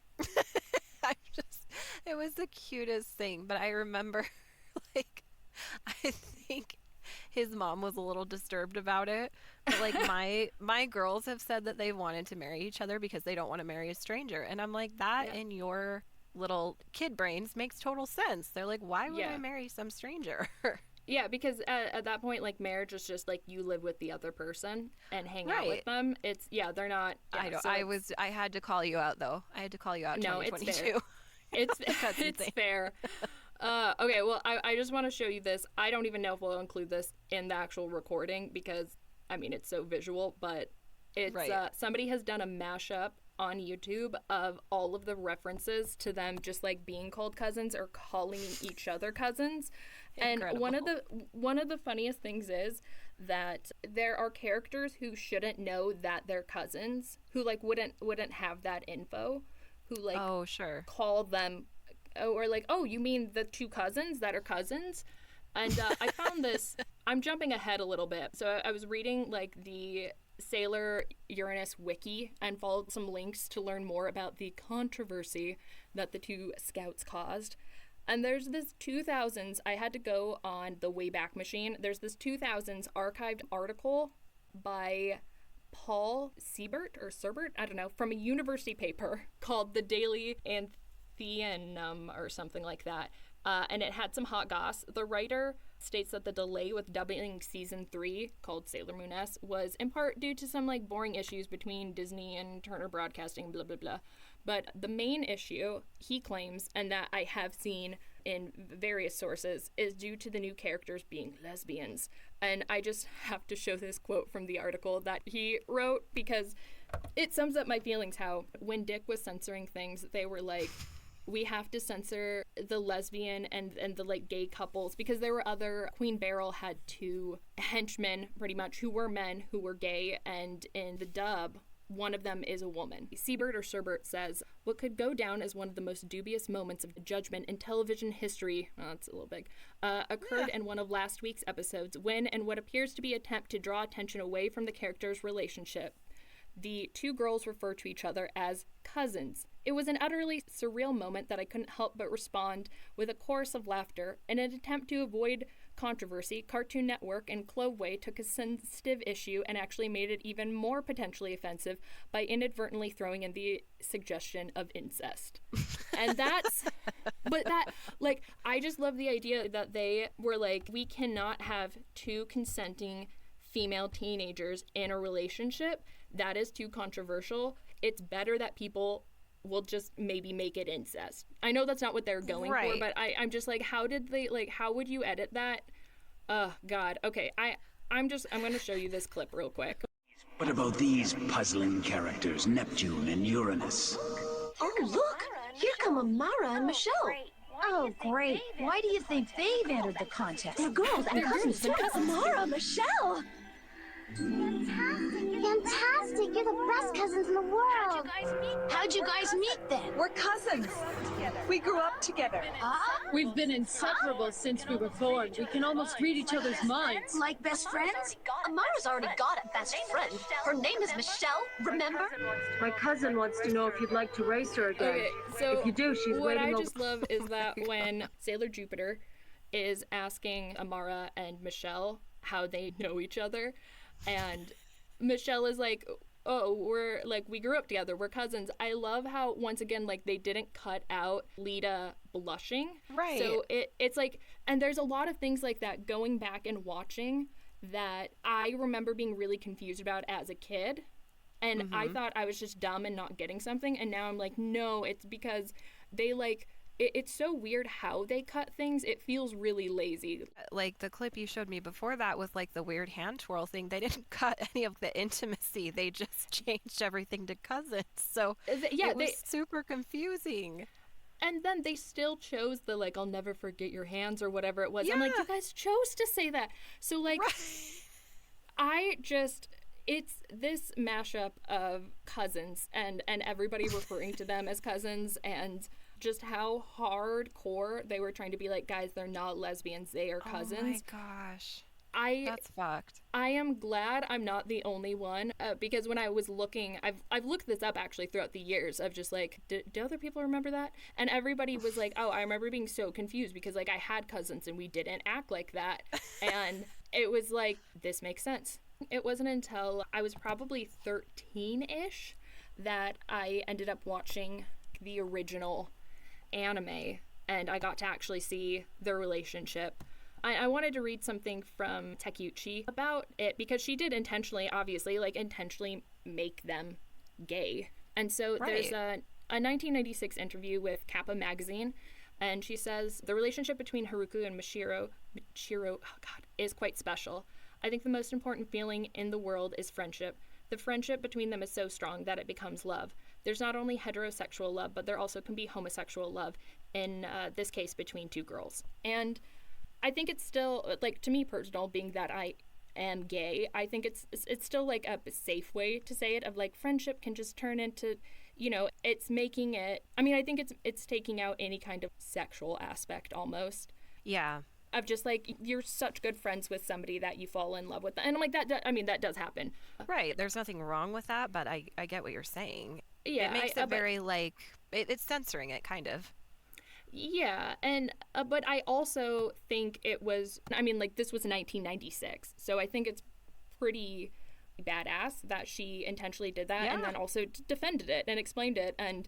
It was the cutest thing, but I remember, like, I think his mom was a little disturbed about it, but like my girls have said that they wanted to marry each other because they don't want to marry a stranger, and I'm like, that in your little kid brains makes total sense. They're like, why would I marry some stranger? Yeah, because at that point, like, marriage is just like you live with the other person and hang out with them. It's they're not. Yeah, I had to call you out though. I had to call you out. No, it's fair. It's fair. Okay, well, I just want to show you this. I don't even know if we'll include this in the actual recording because, I mean, it's so visual, but it's somebody has done a mashup on YouTube of all of the references to them just like being called cousins or calling each other cousins. Incredible. And one of the funniest things is that there are characters who shouldn't know that they're cousins, who like wouldn't have that info, who like Oh, sure. call them, or like, oh, you mean the two cousins that are cousins? And I found this, I'm jumping ahead a little bit. So I was reading like the Sailor Uranus wiki and followed some links to learn more about the controversy that the two scouts caused. And there's this 2000s, I had to go on the Wayback Machine. There's this 2000s archived article by Paul Siebert or Sirbert, I don't know, from a university paper called The Daily Athenaeum or something like that. And it had some hot goss. The writer states that the delay with dubbing season 3, called Sailor Moon S, was in part due to some like boring issues between Disney and Turner Broadcasting, blah, blah, blah. But the main issue, he claims, and that I have seen in various sources, is due to the new characters being lesbians. And I just have to show this quote from the article that he wrote because it sums up my feelings. How when Dick was censoring things, they were like, we have to censor the lesbian and the like gay couples, because there were other, Queen Beryl had 2 henchmen pretty much who were men who were gay, and in the dub one of them is a woman. Siebert or Sirbert says, what could go down as one of the most dubious moments of judgment in television history, that's a little big, occurred in one of last week's episodes when, in what appears to be an attempt to draw attention away from the characters' relationship, the 2 girls refer to each other as cousins. It was an utterly surreal moment that I couldn't help but respond with a chorus of laughter. In an attempt to avoid controversy, Cartoon Network and Cloveway took a sensitive issue and actually made it even more potentially offensive by inadvertently throwing in the suggestion of incest. And that's, but that, like, I just love the idea that they were like, we cannot have 2 consenting female teenagers in a relationship. That is too controversial. It's better that people will just maybe make it incest. I know that's not what they're going for, but I'm just like, how did they, like, how would you edit that? Oh, God. Okay, I'm going to show you this clip real quick. What about these puzzling characters, Neptune and Uranus? Oh, look! Here come Amara and Michelle. Oh, great. Why do you think they've entered the contest? They're girls and cousins. Amara, Michelle! Fantastic! You're the best cousins in the world! How'd you guys meet then? We're cousins. We grew up together. We've been inseparable since we were born. We can almost read each other's minds. Like best friends? Amara's already got a best friend. Her name is Michelle, remember? My cousin wants to know if you'd like to race her again. Okay, so if you do, she's what waiting I just love is that when Sailor Jupiter is asking Amara and Michelle how they know each other, and Michelle is like, oh, we're like, we grew up together, we're cousins. I love how, once again, like, they didn't cut out Lita blushing. Right. So it's like, and there's a lot of things like that going back and watching that I remember being really confused about as a kid. And I thought I was just dumb and not getting something. And now I'm like, no, it's because they like, it's so weird how they cut things. It feels really lazy. Like the clip you showed me before that with like the weird hand twirl thing, they didn't cut any of the intimacy. They just changed everything to cousins. So yeah, it was super confusing. And then they still chose the, like, I'll never forget your hands or whatever it was. Yeah. I'm like, you guys chose to say that. So, like, it's this mashup of cousins and everybody referring to them as cousins, and just how hardcore they were trying to be like, guys, they're not lesbians, they are cousins. Oh my gosh. That's fucked. I am glad I'm not the only one, because when I was looking, I've looked this up actually throughout the years of just like, do other people remember that? And everybody was like, oh, I remember being so confused because like I had cousins and we didn't act like that. And it was like, this makes sense. It wasn't until I was probably 13-ish that I ended up watching the original anime, and I got to actually see their relationship. I wanted to read something from Takeuchi about it because she did intentionally make them gay. And so there's a 1996 interview with Kappa magazine, and she says, the relationship between Haruka and Michiro, is quite special. I think the most important feeling in the world is friendship. The friendship between them is so strong that it becomes love. There's not only heterosexual love, but there also can be homosexual love, in this case between two girls. And I think it's still, like, to me personal, being that I am gay. I think it's still like a safe way to say it, of like friendship can just turn into, you know, it's making it, I mean, I think it's taking out any kind of sexual aspect almost. Yeah. Of just like, you're such good friends with somebody that you fall in love with. And I'm like, that does happen. Right. There's nothing wrong with that, but I get what you're saying. Yeah. It makes it very like, it's censoring it kind of. Yeah. And, but I also think it was, I mean, like, this was 1996. So I think it's pretty badass that she intentionally did that, and then also defended it and explained it, and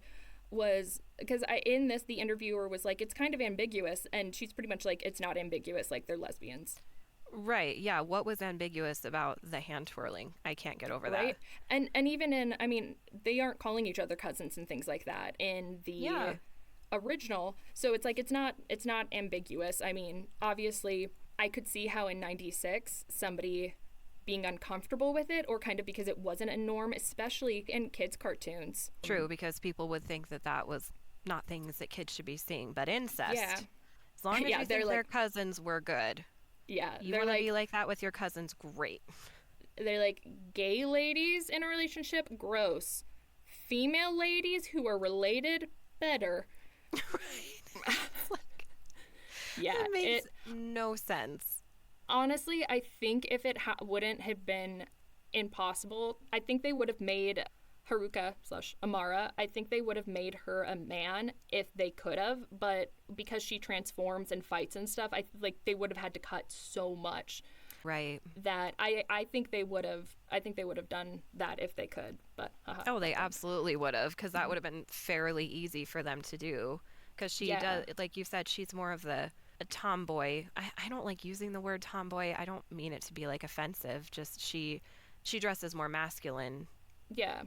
was, because in this, the interviewer was like, it's kind of ambiguous, and she's pretty much like, it's not ambiguous, like, they're lesbians. Right. Yeah. What was ambiguous about the hand twirling? I can't get over that. And even in, I mean, they aren't calling each other cousins and things like that in the original. So it's like, it's not ambiguous. I mean, obviously, I could see how in 96 somebody being uncomfortable with it, or kind of because it wasn't a norm, especially in kids' cartoons. True, because people would think that was not things that kids should be seeing, but incest. As long as you think they're cousins, we're good. Yeah. You want to be like that with your cousins, great. They're like, gay ladies in a relationship, gross. Female ladies who are related, better. Right. Yeah. It makes no sense. Honestly, I think if it wouldn't have been impossible, I think they would have made Haruka / Amara, I think they would have made her a man if they could have, but because she transforms and fights and stuff, they would have had to cut so much. Right. That I think they would have done that if they could, but oh, they absolutely would have, because that would have been fairly easy for them to do, because she does, like you said, she's more of a tomboy. I don't like using the word tomboy. I don't mean it to be like offensive, just she dresses more masculine. Yeah.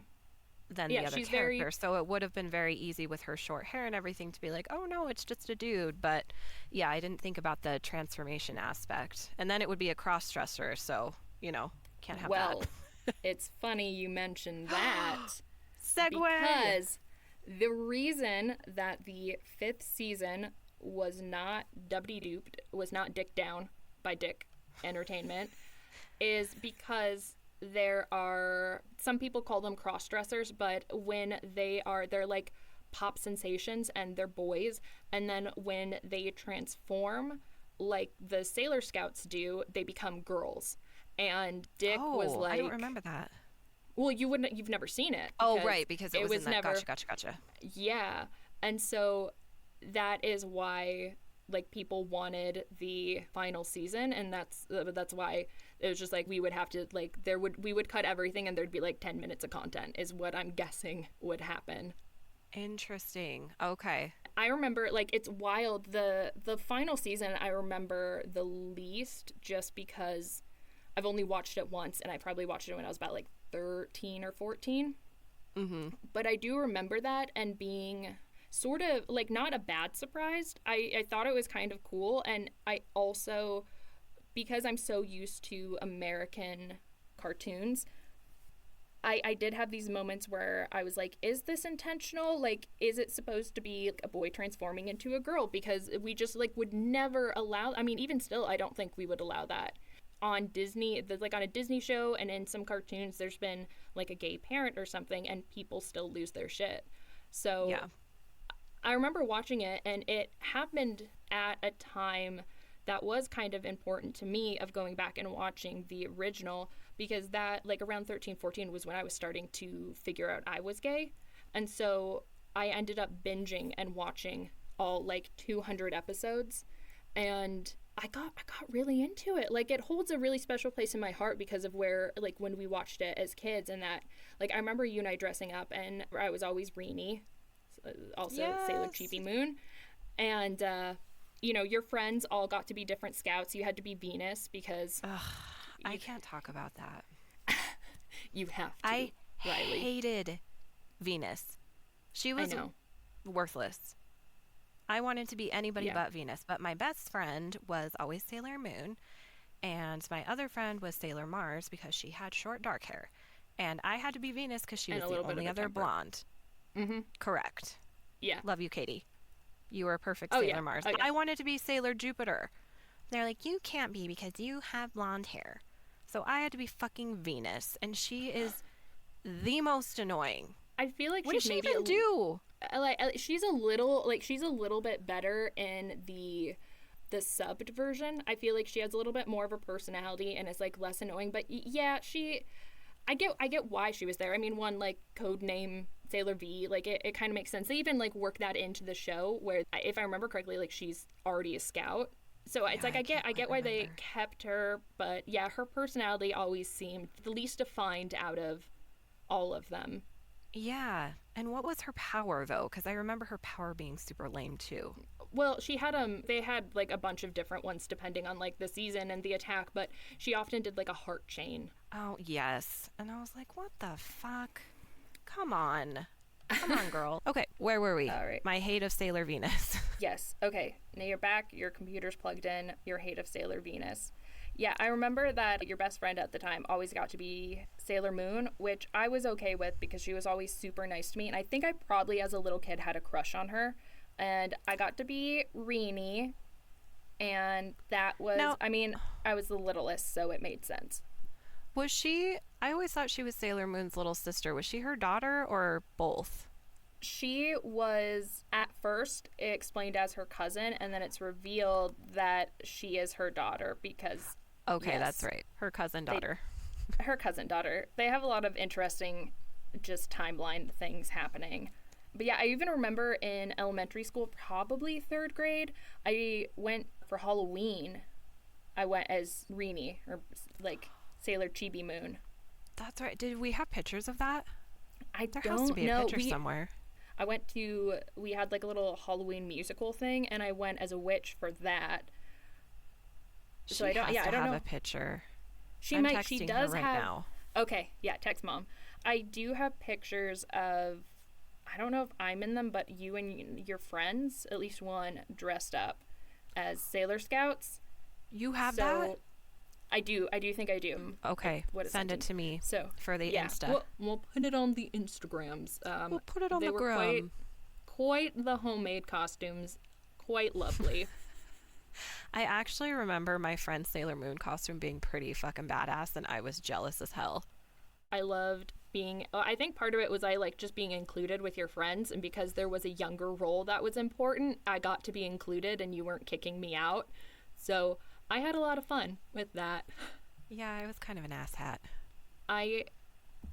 Than the other character. So it would have been very easy with her short hair and everything to be like, oh no, it's just a dude. But yeah, I didn't think about the transformation aspect. And then it would be a cross-dresser, so, you know, can't have that. Well, it's funny you mentioned that. Segue! Because the reason that the 5th season was not dubby-dooped, was not dicked down by Dick Entertainment, is because there are, some people call them cross-dressers, but when they're like pop sensations and they're boys, and then when they transform like the Sailor Scouts do, they become girls. And Dick was like, I don't remember that. Well, you've never seen it. Oh, right, because it was in that never, gotcha. Yeah. And so that is why like people wanted the final season, and that's why it was just like we would have to like we would cut everything and there'd be like 10 minutes of content is what I'm guessing would happen. Interesting. Okay. I remember, like, it's wild, the final season I remember the least, just because I've only watched it once, and I probably watched it when I was about like 13 or 14. Mm-hmm. But I do remember that and being sort of like not a bad surprise. I thought it was kind of cool, and I also, because I'm so used to American cartoons, I did have these moments where I was like, is this intentional? Like, is it supposed to be like a boy transforming into a girl? Because we just like would never allow, I mean, even still, I don't think we would allow that on Disney, like on a Disney show, and in some cartoons there's been like a gay parent or something and people still lose their shit. So yeah. I remember watching it, and it happened at a time that was kind of important to me of going back and watching the original, because that, like, around 13, 14 was when I was starting to figure out I was gay. And so I ended up binging and watching all, like, 200 episodes, and I got really into it. Like, it holds a really special place in my heart because of where, like, when we watched it as kids, and that, like, I remember you and I dressing up, and I was always Reenie, also yes. Sailor Chibi Moon, and you know, your friends all got to be different scouts. You had to be Venus because I can't talk about that. You have to. I Riley. hated Venus. She was worthless. I wanted to be anybody but Venus, but my best friend was always Sailor Moon, and my other friend was Sailor Mars because she had short dark hair, and I had to be Venus because she was the only other blonde. Mm-hmm. Correct. Yeah. Love you, Katie. You were a perfect Sailor Mars. I wanted to be Sailor Jupiter. They're like, you can't be because you have blonde hair. So I had to be fucking Venus, and she is the most annoying. I feel like what does she even do? She's a little bit better in the subbed version. I feel like she has a little bit more of a personality and is like less annoying. But yeah, I get why she was there. I mean, one, like, Codename Sailor V, like, it kind of makes sense. They even, like, work that into the show where, if I remember correctly, like, she's already a scout. So it's like I get why they kept her, but yeah, her personality always seemed the least defined out of all of them. Yeah. And what was her power, though? Because I remember her power being super lame, too. Well, she had they had like a bunch of different ones depending on like the season and the attack, but she often did like a heart chain. Oh, yes. And I was like, what the fuck? Come on, girl. Okay, where were we? All right. My hate of Sailor Venus. Yes. Okay. Now you're back. Your computer's plugged in. Your hate of Sailor Venus. Yeah, I remember that your best friend at the time always got to be Sailor Moon, which I was okay with because she was always super nice to me. And I think I probably, as a little kid, had a crush on her. And I got to be Rini. And that was, I was the littlest, so it made sense. Was she, I always thought she was Sailor Moon's little sister. Was she her daughter or both? She was, at first, explained as her cousin, and then it's revealed that she is her daughter because... Okay, yes, that's right. Her cousin daughter. Her cousin daughter. They have a lot of interesting just timeline things happening. But yeah, I even remember in elementary school, probably 3rd grade, I went for Halloween. I went as Rini, or like Sailor Chibi Moon. That's right. Did we have pictures of that? There has to be a picture somewhere. We had like a little Halloween musical thing, and I went as a witch for that. So I don't know. A picture. She does right have. Now. Okay, yeah, text mom. I do have pictures of. I don't know if I'm in them, but you and your friends, at least one, dressed up as Sailor Scouts. You have that? I do think I do. Okay, send it to me for the Insta. We'll put it on the Instagrams. We'll put it on the gram. They were quite the homemade costumes. Quite lovely. I actually remember my friend's Sailor Moon costume being pretty fucking badass, and I was jealous as hell. I loved I think part of it was I like just being included with your friends, and because there was a younger role that was important, I got to be included and you weren't kicking me out. So I had a lot of fun with that. Yeah, I was kind of an asshat. I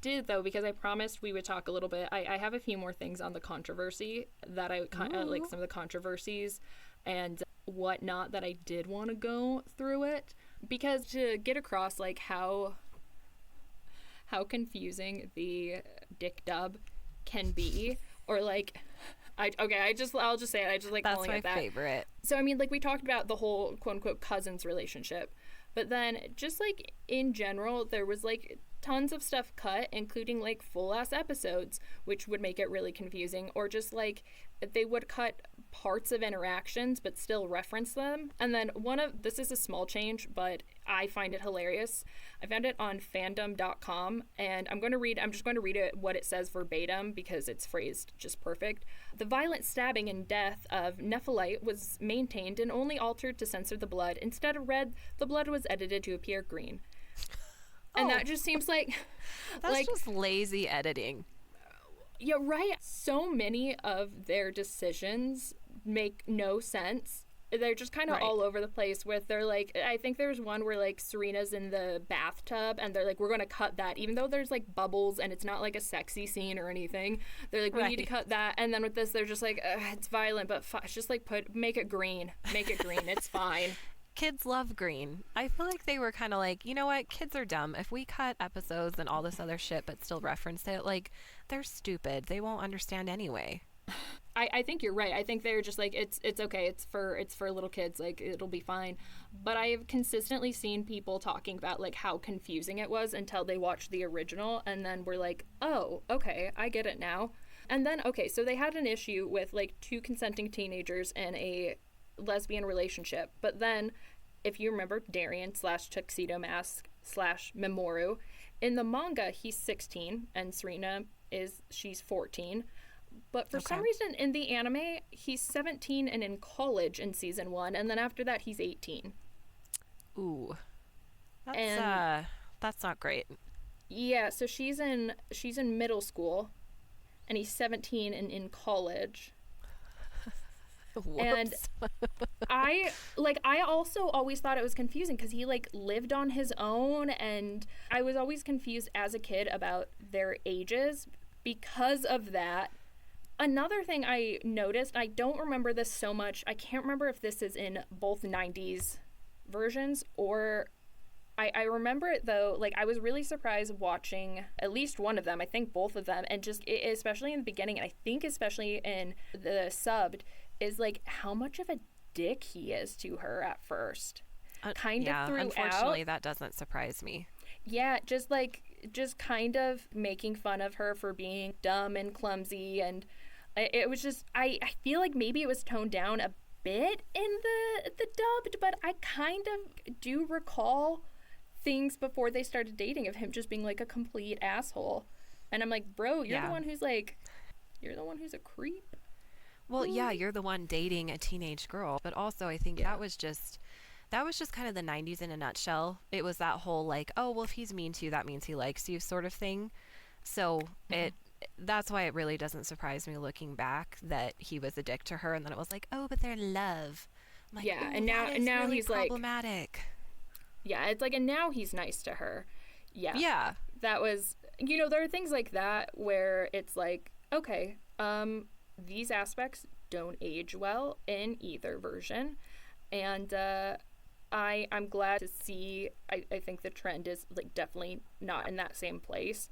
did, though, because I promised we would talk a little bit. I have a few more things on the controversy that I like, some of the controversies and whatnot that I did want to go through it, because to get across like how confusing the dick dub can be, or like I'll just say it. I just like calling it that. That's my favorite. So, I mean, like, we talked about the whole quote-unquote cousins relationship. But then, just, like, in general, there was, like, tons of stuff cut, including, like, full-ass episodes, which would make it really confusing. Or just, like, they would cut parts of interactions, but still reference them. And then this is a small change, but I find it hilarious. I found it on fandom.com, and I'm just going to read it, what it says verbatim, because it's phrased just perfect. The violent stabbing and death of Nephelite was maintained and only altered to censor the blood. Instead of red, the blood was edited to appear green. And that just seems like... That's just lazy editing. Yeah, right. So many of their decisions make no sense. They're just kind of all over the place with, they're like, I think there's one where like Serena's in the bathtub and they're like, we're going to cut that, even though there's like bubbles and it's not like a sexy scene or anything. They're like, we need to cut that. And then with this, they're just like, it's violent, but it's just like make it green. Make it green. It's fine. Kids love green. I feel like they were kind of like, you know what? Kids are dumb. If we cut episodes and all this other shit but still reference it, like, they're stupid. They won't understand anyway. I think you're right. I think they're just like, it's okay. It's for little kids. Like, it'll be fine. But I have consistently seen people talking about like how confusing it was until they watched the original, and then we're like, oh, okay, I get it now. And then, okay, so they had an issue with like 2 consenting teenagers in a lesbian relationship. But then, if you remember, Darien / Tuxedo Mask / Memoru, in the manga, he's 16, and Serena she's 14. But for some reason, in the anime, he's 17 and in college in season 1, and then after that, he's 18. Ooh. That's not great. Yeah, so she's in middle school, and he's 17 and in college. Whoops. And I also always thought it was confusing because he like lived on his own, and I was always confused as a kid about their ages because of that. Another thing I noticed, I don't remember this so much, I can't remember if this is in both 90s versions or I remember it though, like I was really surprised watching at least one of them, I think both of them, and just especially in the beginning, and I think especially in the subbed, is like how much of a dick he is to her at first. Kind of throughout. Unfortunately, that doesn't surprise me. Yeah, just kind of making fun of her for being dumb and clumsy, and it was just I feel like maybe it was toned down a bit in the dubbed, but I kind of do recall things before they started dating of him just being like a complete asshole. And I'm like, bro, you're the one who's a creep. Well, yeah, you're the one dating a teenage girl, but also I think that was just kind of the 90s in a nutshell. It was that whole like, oh, well, if he's mean to you, that means he likes you sort of thing. So that's why it really doesn't surprise me looking back that he was a dick to her, and then it was like, oh, but they're in love. I'm like, yeah, and now really he's problematic. Yeah, it's like, and now he's nice to her. Yeah. That was, there are things like that where it's like, okay, these aspects don't age well in either version. And I'm glad to see, I think the trend is like definitely not in that same place.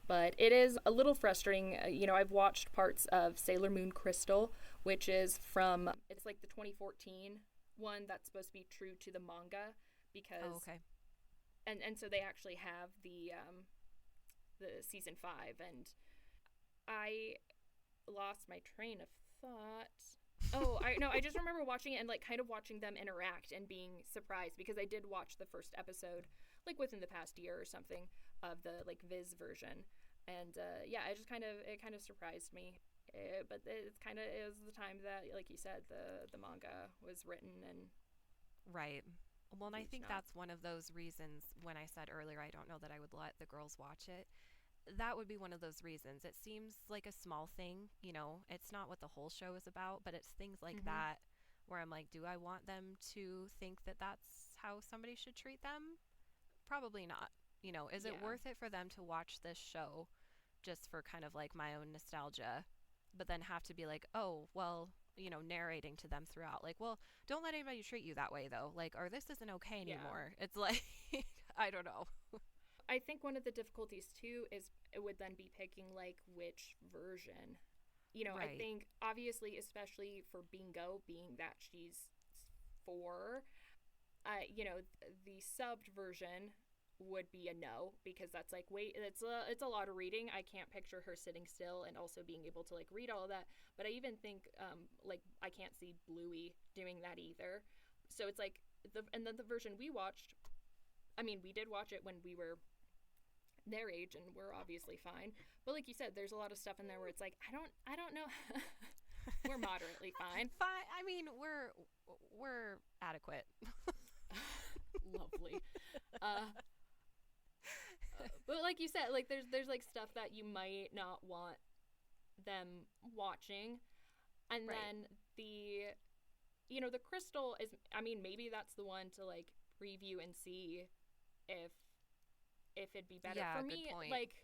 But it is a little frustrating. I've watched parts of Sailor Moon Crystal, which is it's like the 2014 one that's supposed to be true to the manga. Because and so they actually have the season 5, and I lost my train of thought. I just remember watching it and like kind of watching them interact and being surprised because I did watch the first episode like within the past year or something of the like Viz version, and it kind of surprised me. But it was the time that, like you said, the manga was written and right. Well, and I think that's one of those reasons when I said earlier I don't know that I would let the girls watch it. That would be one of those reasons. It seems like a small thing, it's not what the whole show is about, but it's things like that where I'm like, do I want them to think that that's how somebody should treat them? Probably not. Is it worth it for them to watch this show just for kind of like my own nostalgia, but then have to be like, oh, well, narrating to them throughout, like, well, don't let anybody treat you that way though, like, or this isn't okay anymore. It's like I don't know. I think one of the difficulties too is it would then be picking like which version. Right. I think obviously, especially for Bingo, being that she's 4, the subbed version would be a no, because that's like, wait, it's a lot of reading. I can't picture her sitting still and also being able to like read all of that. But I even think like I can't see Bluey doing that either. So it's like and then the version we watched, I mean, we did watch it when we were their age and we're obviously fine. But like you said, there's a lot of stuff in there where it's like, I don't know. We're moderately fine. Fine. I mean, we're adequate. Lovely. But like you said, like there's like stuff that you might not want them watching, and then the Crystal is, I mean, maybe that's the one to like preview and see if it'd be better. For me, point. Like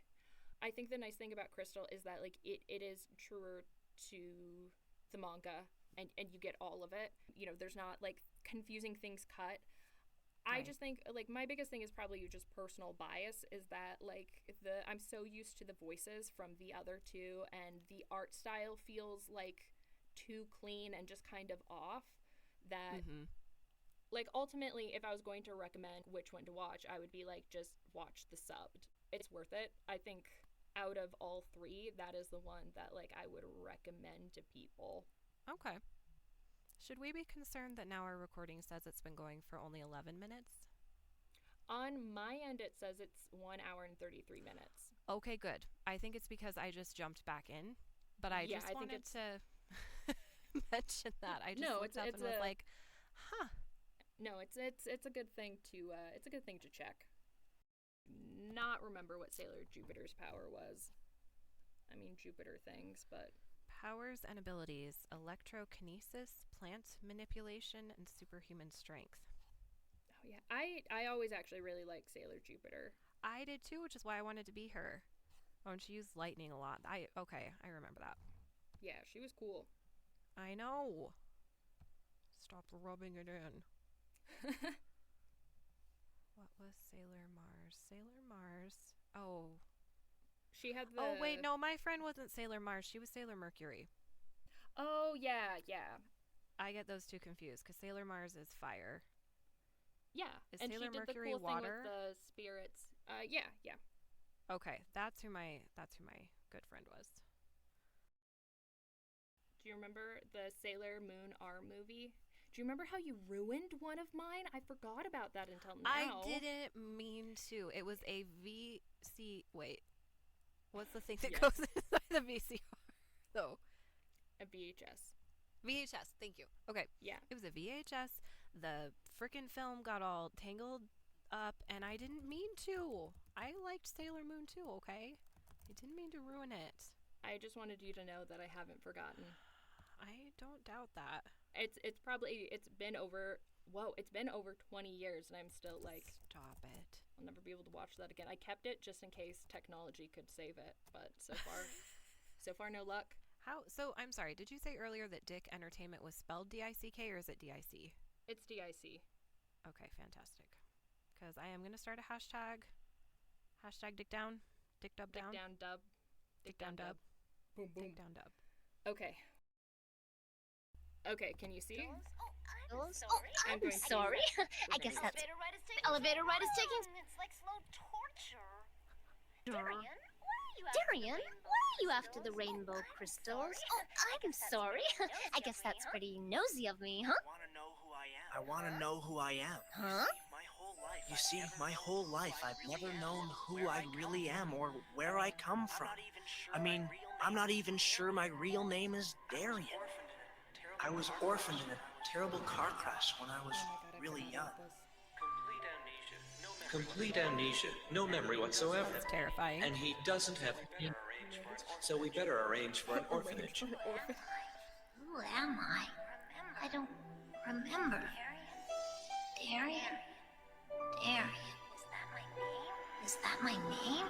I think the nice thing about Crystal is that like it is truer to the manga, and you get all of it. There's not like confusing things cut. I just think like my biggest thing is probably just personal bias, is that like I'm so used to the voices from the other two, and the art style feels like too clean and just kind of off, that like ultimately if I was going to recommend which one to watch, I would be like, just watch the subbed. It's worth it. I think out of all 3, that is the one that like I would recommend to people. Okay. Should we be concerned that now our recording says it's been going for only 11 minutes? On my end, it says it's 1 hour and 33 minutes. Okay, good. I think it's because I just jumped back in, but I just wanted to mention that. I just looked up and was like, huh. No, it's a good thing to check. not remember what Sailor Jupiter's power was. I mean, Jupiter things, but... Powers and abilities: electrokinesis, plant manipulation, and superhuman strength. Oh, yeah. I always actually really liked Sailor Jupiter. I did too, which is why I wanted to be her. Oh, and she used lightning a lot. I remember that. Yeah, she was cool. I know. Stop rubbing it in. What was Sailor Mars? Sailor Mars. Oh. She had the... Oh, wait, no, my friend wasn't Sailor Mars. She was Sailor Mercury. Oh, yeah. I get those two confused, because Sailor Mars is fire. Yeah. Is and Sailor she did Mercury the cool water? thing with the spirits. Yeah. Okay, that's who my good friend was. Do you remember the Sailor Moon R movie? Do you remember how you ruined one of mine? I forgot about that until now. I didn't mean to. It was a VC... Wait. What's the thing that goes inside the VCR, though? A VHS. VHS, thank you. Okay. Yeah. It was a VHS. The frickin' film got all tangled up, and I didn't mean to. I liked Sailor Moon too, okay? I didn't mean to ruin it. I just wanted you to know that I haven't forgotten. I don't doubt that. It's been over 20 years, and I'm still like... Stop it. I'll never be able to watch that again. I kept it just in case technology could save it, but so far no luck. So, I'm sorry, did you say earlier that Dick Entertainment was spelled D-I-C-K, or is it D-I-C? It's D-I-C. Okay, fantastic. Because I am going to start a hashtag. Hashtag Dick Down. Dick Dub Down. Dick Down Dub. Dick Down Dub. Boom, boom. Dick Down Dub. Okay. Okay, can you see? I'm sorry. I guess that's... Elevator ride is taking... It's like slow torture. Darian, why are you after the rainbow crystals? Oh, I'm sorry. I guess that's pretty nosy of me, huh? I want to know who I am. Huh? You see, my whole life I've never known who I really am or where I come from. I mean, I'm not even sure my real name is Darian. I was orphaned in a terrible car crash when I was really young. Complete amnesia, no memory whatsoever. That's terrifying. And he doesn't have any, so we better arrange for an orphanage. Who am I? I don't remember. Darian? Is that my name?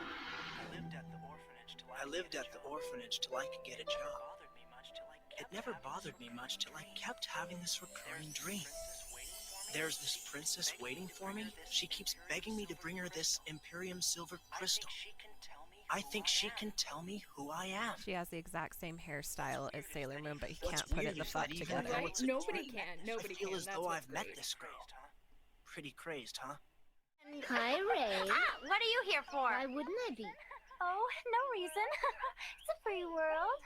I lived at the orphanage till I could get a job. It never bothered me much till I kept having this recurring dream. There's this princess waiting for me. She keeps begging me to bring her this Imperium silver crystal. I think she can tell me who I am. She has the exact same hairstyle as Sailor Moon, but he can't put it the fuck together. Right? Nobody can. Nobody can. I feel as though I've met great. this girl. Pretty crazed, huh? Hi, Ray. What are you here for? Why wouldn't I be? Oh, no reason. It's a free world.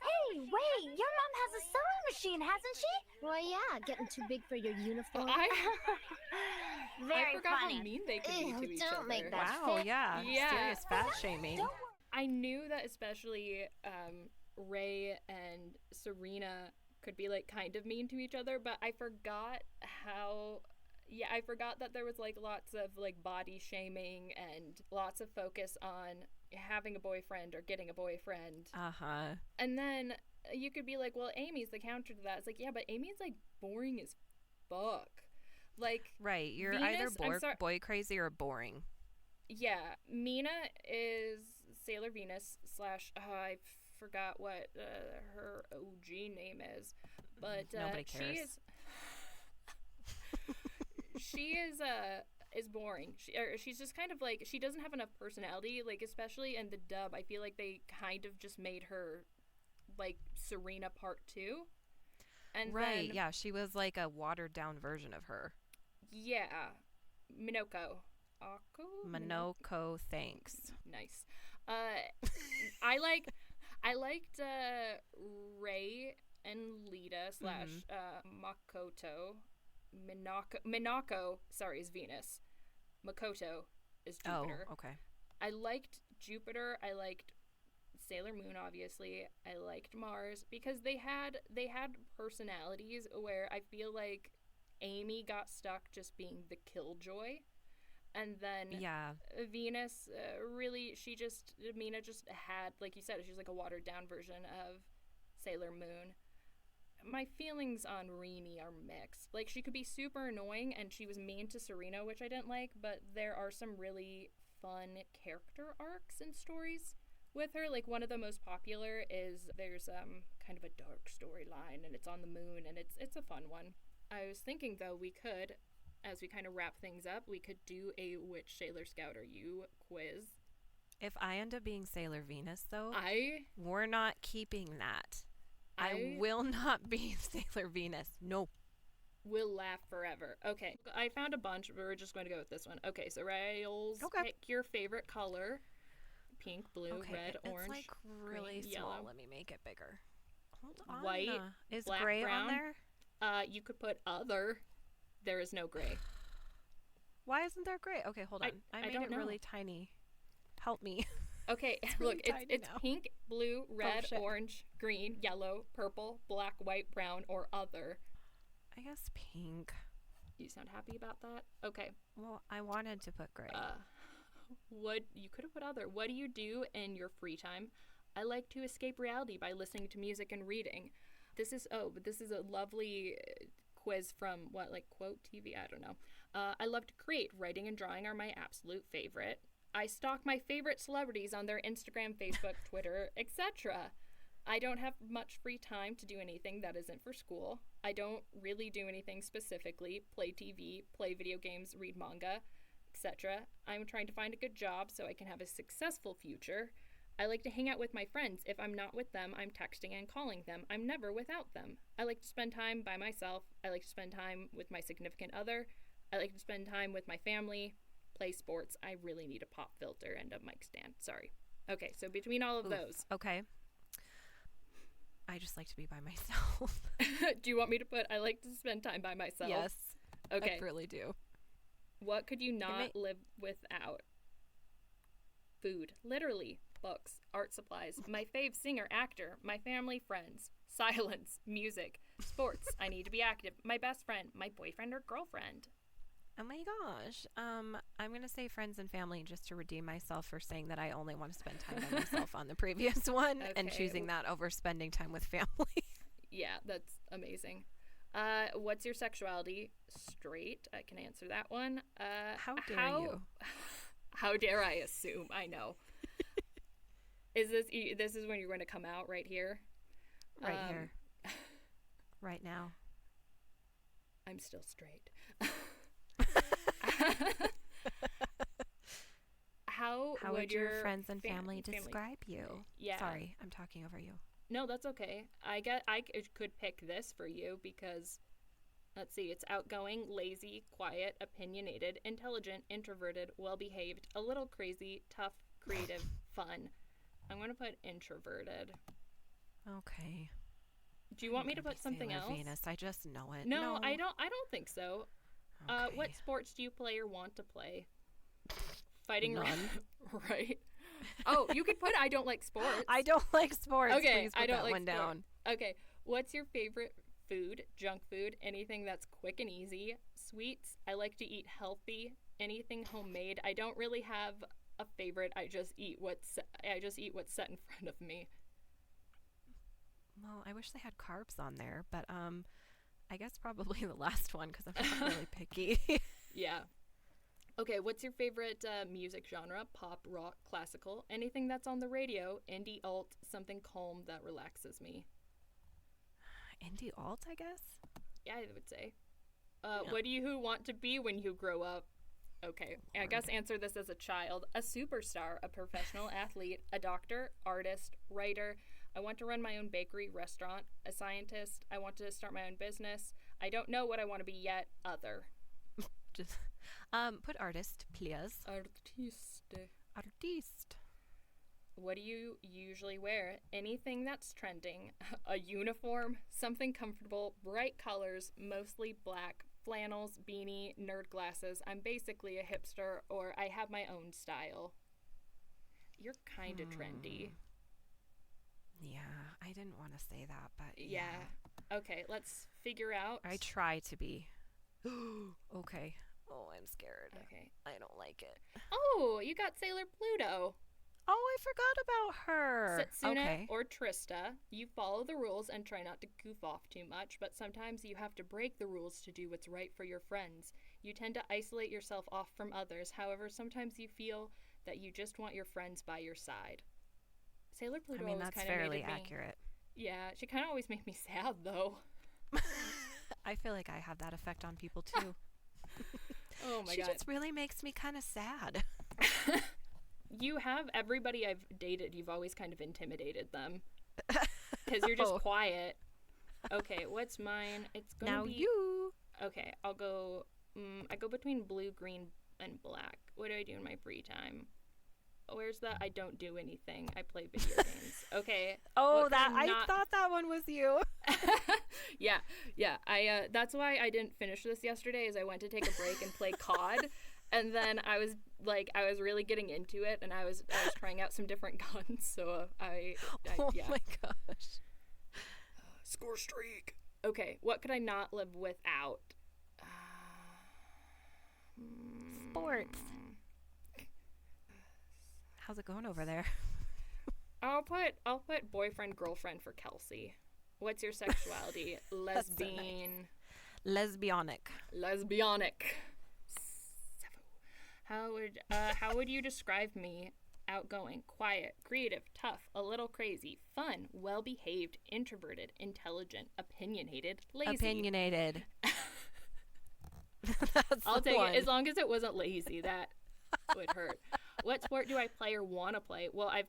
Hey, wait, your mom has a sewing machine, hasn't she? Why, yeah, getting too big for your uniform. Very I forgot funny. how mean they could be to each Don't other. make that Wow, fit. yeah. Yeah. Serious fat shaming. I knew that especially Ray and Serena could be like kind of mean to each other, but I forgot how... Yeah, I forgot that there was like lots of like body shaming and lots of focus on having a boyfriend or getting a boyfriend. Uh-huh. And then you could be like, well, Amy's the counter to that. It's like, yeah, but Amy's like boring as fuck. Like, right, you're Venus, either boy crazy or boring. Yeah, Mina is Sailor Venus / I forgot what her OG name is, but Nobody cares. She is boring. She's just kind of like, she doesn't have enough personality, like especially in the dub. I feel like they kind of just made her like Serena Part 2. And right, then, yeah, she was like a watered down version of her. Yeah, Minoko. Minoko, thanks. Nice. I liked Ray and Lita / Makoto. Minako, sorry, is Venus. Makoto is Jupiter. Oh, okay. I liked Jupiter. I liked Sailor Moon, obviously. I liked Mars because they had personalities where I feel like Amy got stuck just being the killjoy, And then Yeah. Venus, Mina just had, like you said, she's like a watered down version of Sailor Moon. My feelings on Rini are mixed. Like, she could be super annoying, and she was mean to Serena, which I didn't like, but there are some really fun character arcs and stories with her. Like, one of the most popular is there's kind of a dark storyline, and it's on the moon, and it's a fun one. I was thinking, though, we could, as we kind of wrap things up, we could do a which Sailor Scout are you quiz. If I end up being Sailor Venus, though, we're not keeping that. I will not be Sailor Venus. No. We'll laugh forever. Okay, I found a bunch, but we're just going to go with this one. Okay, so Rails, pick your favorite color. Pink, blue, red, orange, it's like really green, small. yellow. Let me make it bigger. Hold on. White, is black, gray brown. on there? You could put other. There is no gray. Why isn't there gray? Okay, hold on. I made don't it know. really tiny. Help me. Okay, really look, it's now. pink, blue, red, shit. orange, green, yellow, purple, black, white, brown, or other. I guess pink. You sound happy about that? Okay. Well, I wanted to put gray. You could have put other. What do you do in your free time? I like to escape reality by listening to music and reading. This is a lovely quiz from Quote TV? I don't know. I love to create. Writing and drawing are my absolute favorite. I stalk my favorite celebrities on their Instagram, Facebook, Twitter, etc. I don't have much free time to do anything that isn't for school. I don't really do anything specifically. Play TV, play video games, read manga, etc. I'm trying to find a good job so I can have a successful future. I like to hang out with my friends. If I'm not with them, I'm texting and calling them. I'm never without them. I like to spend time by myself. I like to spend time with my significant other. I like to spend time with my family. Play sports. I really need a pop filter and a mic stand. Sorry. Okay, so between all of those. Okay. I just like to be by myself. Do you want me to put I like to spend time by myself? Yes. Okay. I really do. What could you not live without? Food. Literally. Books. Art supplies. My fave singer, actor. My family, friends. Silence. Music. Sports. I need to be active. My best friend. My boyfriend or girlfriend. Oh my gosh. I'm going to say friends and family just to redeem myself for saying that I only want to spend time by myself on the previous one and choosing that over spending time with family. Yeah, that's amazing. What's your sexuality? Straight. I can answer that one. How dare you? How dare I assume? I know. This is when you're going to come out right here? Right here. Right now. I'm still straight. How would your friends and family describe you? Yeah. Sorry, I'm talking over you. No, that's okay. I could pick this for you because, let's see, it's outgoing, lazy, quiet, opinionated, intelligent, introverted, well-behaved, a little crazy, tough, creative, fun. I'm going to put introverted. Okay. Do you want me to put something else? Venus, I just know it. No, I don't think so. Okay. What sports do you play or want to play? Fighting None. Right? Oh, you could put I don't like sports. I don't like sports. Okay, Please put I don't that like one sports. down. Okay, what's your favorite food? Junk food? Anything that's quick and easy? Sweets? I like to eat healthy. Anything homemade? I don't really have a favorite. I just eat what's set in front of me. Well, I wish they had carbs on there, but I guess probably the last one because I'm not really picky. Yeah. Okay, what's your favorite music genre? Pop, rock, classical? Anything that's on the radio? Indie, alt, something calm that relaxes me. Indie alt, I guess? Yeah, I would say. What do you want to be when you grow up? Okay, I guess answer this as a child. A superstar, a professional athlete, a doctor, artist, writer. I want to run my own bakery, restaurant, a scientist. I want to start my own business. I don't know what I want to be yet. Other. Just put artist, please. Artiste. Artiste. What do you usually wear? Anything that's trending. A uniform, something comfortable, bright colors, mostly black, flannels, beanie, nerd glasses. I'm basically a hipster, or I have my own style. You're kind of trendy. Yeah, I didn't want to say that, but yeah. Okay, let's figure out. I try to be. Okay. Oh, I'm scared. Okay. I don't like it. Oh, you got Sailor Pluto. Oh, I forgot about her. Setsuna Okay. or Trista, you follow the rules and try not to goof off too much, but sometimes you have to break the rules to do what's right for your friends. You tend to isolate yourself off from others. However, sometimes you feel that you just want your friends by your side. Sailor Pluto I mean, always that's kind of fairly made me, accurate. Yeah, she kind of always made me sad, though. I feel like I have that effect on people, too. Oh, my She God. just really makes me kind of sad. You have everybody I've dated, you've always kind of intimidated them. Because you're just quiet. Okay, what's mine? It's going to Now be... you. Okay, I'll go... I go between blue, green, and black. What do I do in my free time? Where's that? I don't do anything. I play video games. Okay. Oh, I thought that one was you. Yeah. That's why I didn't finish this yesterday. Is I went to take a break and play COD, and then I was really getting into it, and I was trying out some different guns. So Oh my gosh. Score streak. Okay, what could I not live without? Sports. How's it going over there? I'll put boyfriend girlfriend for Kelsey. What's your sexuality? Lesbian. So nice. Lesbianic. How would you describe me? Outgoing, quiet, creative, tough, a little crazy, fun, well-behaved, introverted, intelligent, opinionated, lazy. Opinionated. I'll take it as long as it wasn't lazy. That would hurt. What sport do I play or want to play? Well, I've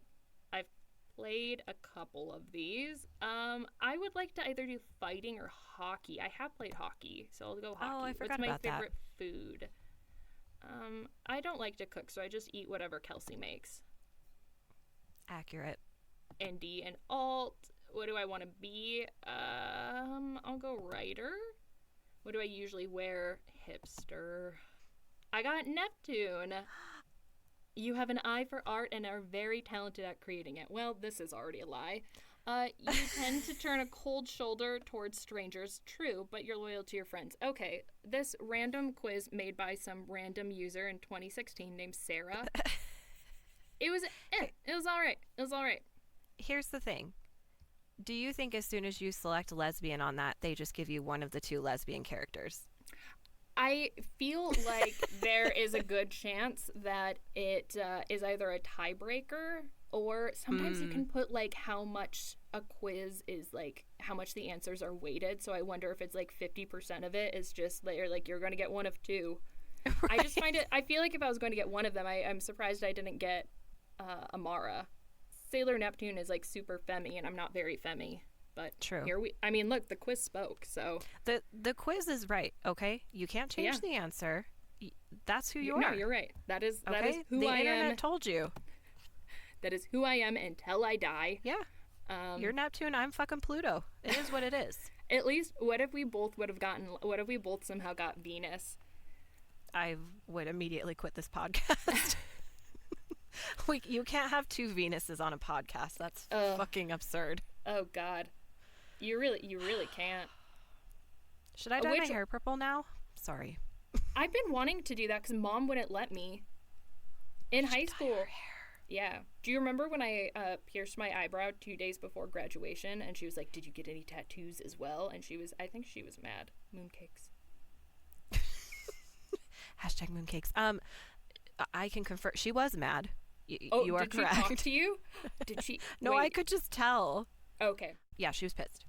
played a couple of these. I would like to either do fighting or hockey. I have played hockey, so I'll go hockey. Oh, I forgot What's my about that. favorite food? I don't like to cook, so I just eat whatever Kelsey makes. Accurate. ND and alt. What do I want to be? I'll go writer. What do I usually wear? Hipster. I got Neptune. You have an eye for art and are very talented at creating it. Well, this is already a lie. You tend to turn a cold shoulder towards strangers. True, but you're loyal to your friends. Okay, this random quiz made by some random user in 2016 named Sarah. It was all right. It was all right. Here's the thing. Do you think as soon as you select lesbian on that, they just give you one of the two lesbian characters? I feel like there is a good chance that it is either a tiebreaker or sometimes you can put like how much a quiz is, like how much the answers are weighted. So I wonder if it's like 50% of it is just like you're going to get one of two. Right. I just find it, I feel like if I was going to get one of them, I'm surprised I didn't get Amara. Sailor Neptune is like super femmy and I'm not very femmy. But true. Look, the quiz spoke, so. The quiz is right, okay? You can't change the answer. That's who you are. No, you're right. That is who I am. The internet told you. That is who I am until I die. Yeah. You're Neptune, I'm fucking Pluto. It is what it is. At least, what if we both somehow got Venus? I would immediately quit this podcast. You can't have two Venuses on a podcast. That's fucking absurd. Oh, God. You really can't. Should I dye my hair purple now? Sorry. I've been wanting to do that because Mom wouldn't let me. In high school. Yeah. Do you remember when I pierced my eyebrow 2 days before graduation and she was like, "Did you get any tattoos as well?" And I think she was mad. Mooncakes. Hashtag mooncakes. I can confirm she was mad. You are correct. Did she talk to you? Did she? No, Wait. I could just tell. Okay. Yeah, she was pissed.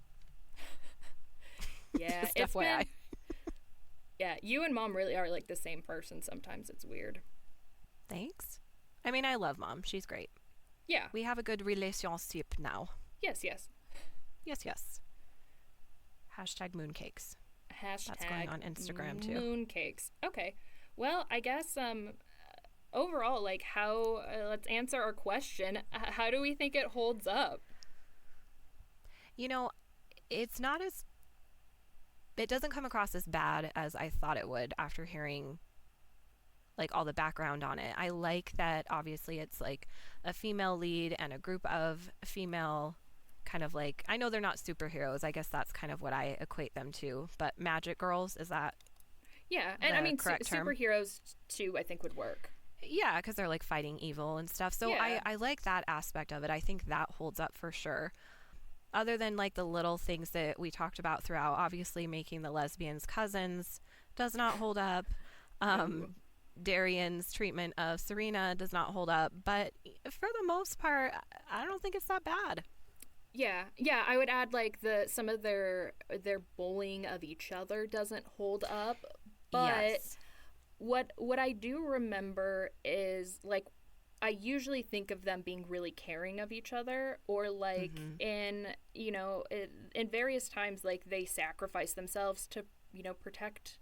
Yeah, it's FYI. Yeah, you and Mom really are like the same person sometimes. It's weird. Thanks. I mean, I love Mom. She's great. Yeah. We have a good relationship now. Yes. Yes. Hashtag mooncakes. That's going on Instagram too. Mooncakes. Okay. Well, I guess overall, like how let's answer our question. How do we think it holds up? You know, it doesn't come across as bad as I thought it would after hearing like all the background on it. I like that obviously it's like a female lead and a group of female kind of like, I know they're not superheroes. I guess that's kind of what I equate them to, but magic girls, is that? Yeah, and I mean, correct term. superheroes too, I think would work. Yeah, because they're like fighting evil and stuff. So Yeah. I like that aspect of it. I think that holds up for sure. Other than like the little things that we talked about throughout, obviously making the lesbians cousins does not hold up. Darian's treatment of Serena does not hold up. But for the most part, I don't think it's that bad. Yeah, I would add like some of their bullying of each other doesn't hold up, but Yes. what I do remember is like I usually think of them being really caring of each other, or like in various times like they sacrifice themselves to protect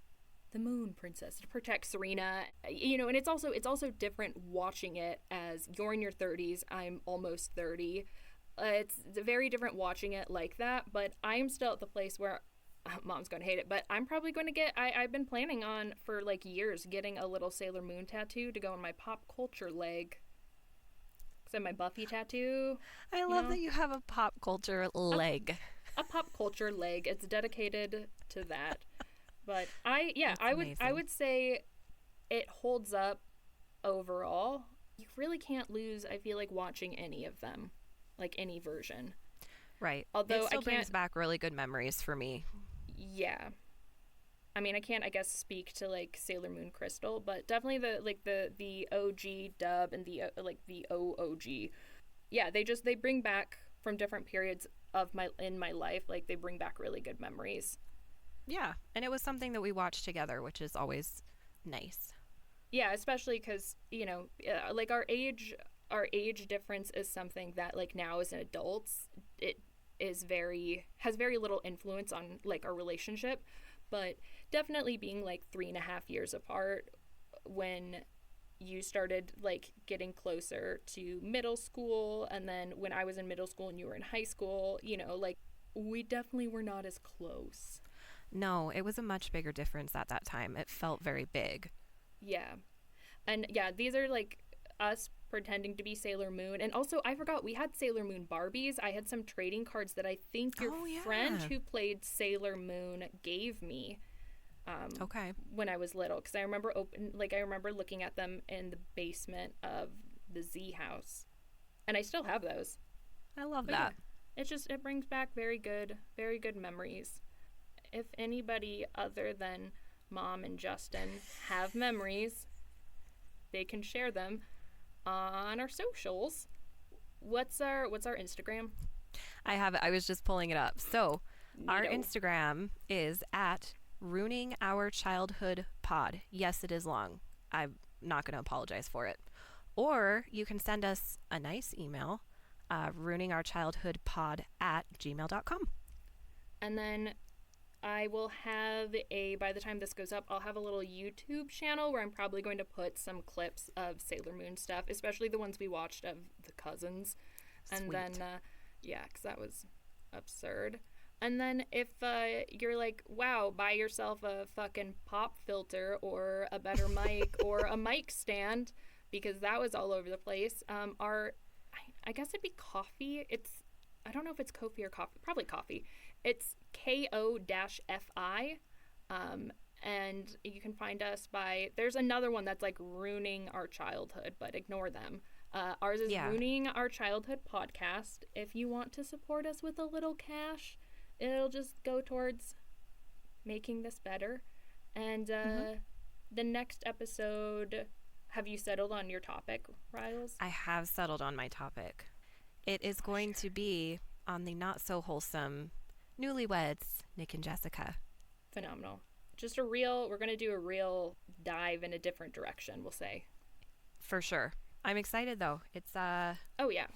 the Moon Princess, to protect Serena, and it's also different watching it as you're in your 30s, I'm almost 30. It's very different watching it like that, but I am still at the place where Mom's going to hate it, but I'm probably going to get, I've been planning on for like years getting a little Sailor Moon tattoo to go on my pop culture leg. So my Buffy tattoo. I love that you have a pop culture leg. A pop culture leg. It's dedicated to that. But I would say it holds up overall. You really can't lose, I feel like, watching any of them. Like any version. Right. Although it still brings back really good memories for me. Yeah. I mean, I can't, I guess, speak to like Sailor Moon Crystal, but definitely the OG dub and the OOG. Yeah, they bring back from different periods of my life, like they bring back really good memories. Yeah, and it was something that we watched together, which is always nice. Yeah, especially because like our age difference is something that like now as an adults it has very little influence on like our relationship, but definitely being like 3.5 years apart when you started like getting closer to middle school, and then when I was in middle school and you were in high school, like we definitely were not as close. No, it was a much bigger difference at that time. It felt very big. Yeah. And yeah, these are like us pretending to be Sailor Moon. And also, I forgot, we had Sailor Moon Barbies. I had some trading cards that I think your friend who played Sailor Moon gave me when I was little. Because I remember looking at them in the basement of the Z house. And I still have those. I love that. Yeah, it brings back very good memories. If anybody other than Mom and Justin have memories, they can share them on our socials. What's our Instagram? I was just pulling it up. So our Instagram is at Ruining Our Childhood Pod. Yes, it is long. I'm not going to apologize for it. Or you can send us a nice email, ruiningourchildhoodpod@gmail.com. And then I will have by the time this goes up, I'll have a little YouTube channel where I'm probably going to put some clips of Sailor Moon stuff, especially the ones we watched of the cousins. Sweet. And then, because that was absurd. And then if you're like, wow, buy yourself a fucking pop filter or a better mic or a mic stand, because that was all over the place. I guess it'd be coffee. I don't know if it's Ko-fi or coffee. Probably coffee. It's KO-FI, and you can find us by, there's another one that's like Ruining Our Childhood, but ignore them. Ours is Ruining Our Childhood Podcast. If you want to support us with a little cash, it'll just go towards making this better. And the next episode, have you settled on your topic, Riles? I have settled on my topic. It is going to be on the not so wholesome newlyweds, Nick and Jessica. Phenomenal. We're going to do a real dive in a different direction, we'll say. For sure. I'm excited though. It's oh yeah.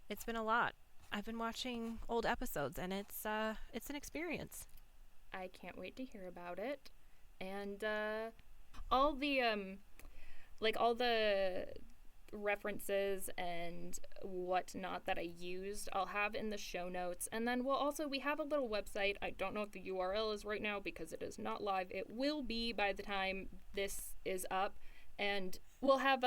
It's been a lot. I've been watching old episodes and it's an experience. I can't wait to hear about it. And all the references and whatnot that I used, I'll have in the show notes. And then we have a little website. I don't know if the URL is right now because it is not live. It will be by the time this is up, and we'll have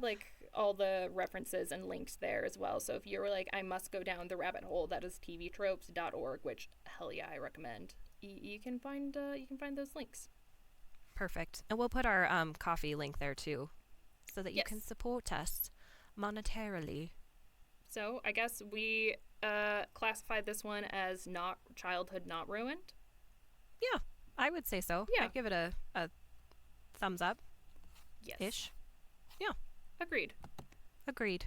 like all the references and links there as well. So if you're like, I must go down the rabbit hole, that is tvtropes.org, which hell yeah, I recommend. You can find those links. Perfect. And we'll put our coffee link there too, so that you can support us monetarily. So I guess we classified this one as not childhood not ruined. Yeah, I would say so. Yeah. I'd give it a thumbs up. Yes. Ish. Yeah. Agreed. Agreed.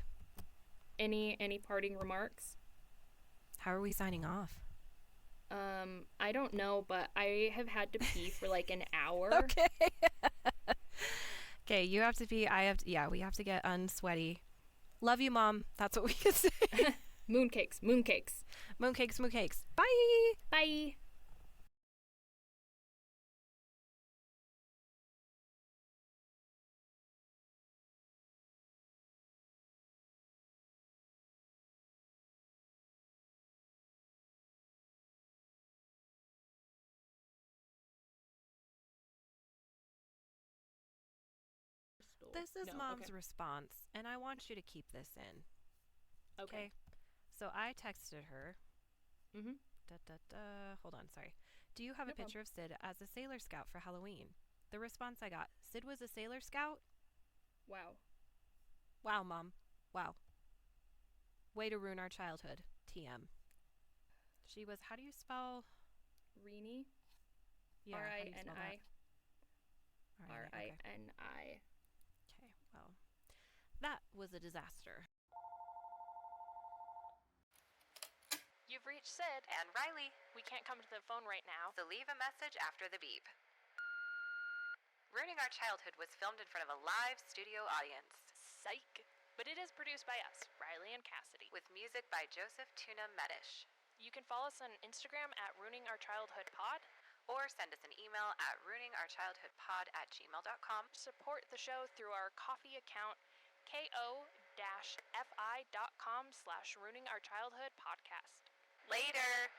Any parting remarks? How are we signing off? I don't know, but I have had to pee for like an hour. Okay. Okay, you have to pee. I have to. Yeah, we have to get unsweaty. Love you, Mom. That's what we can say. Mooncakes. Mooncakes. Bye. Bye. This is Mom's response, and I want you to keep this in. Okay. So I texted her. Hold on, sorry. Do you have a picture of Sid as a Sailor Scout for Halloween? The response I got, Sid was a Sailor Scout? Wow. Wow, Mom. Wow. Way to ruin our childhood. TM. She was, how do you spell? Rini? Yeah, R-I-N-I. R-I-N-I. R-I-N-I. Okay, well, that was a disaster. You've reached Sid. And Riley. We can't come to the phone right now. So leave a message after the beep. Ruining Our Childhood was filmed in front of a live studio audience. Psych. But it is produced by us, Riley and Cassidy. With music by Joseph Tuna Medish. You can follow us on Instagram at Ruining Our Childhood Pod. Or send us an email at ruiningourchildhoodpod@gmail.com. Support the show through our Ko-fi account, ko-fi.com/ruiningourchildhoodpodcast. Later.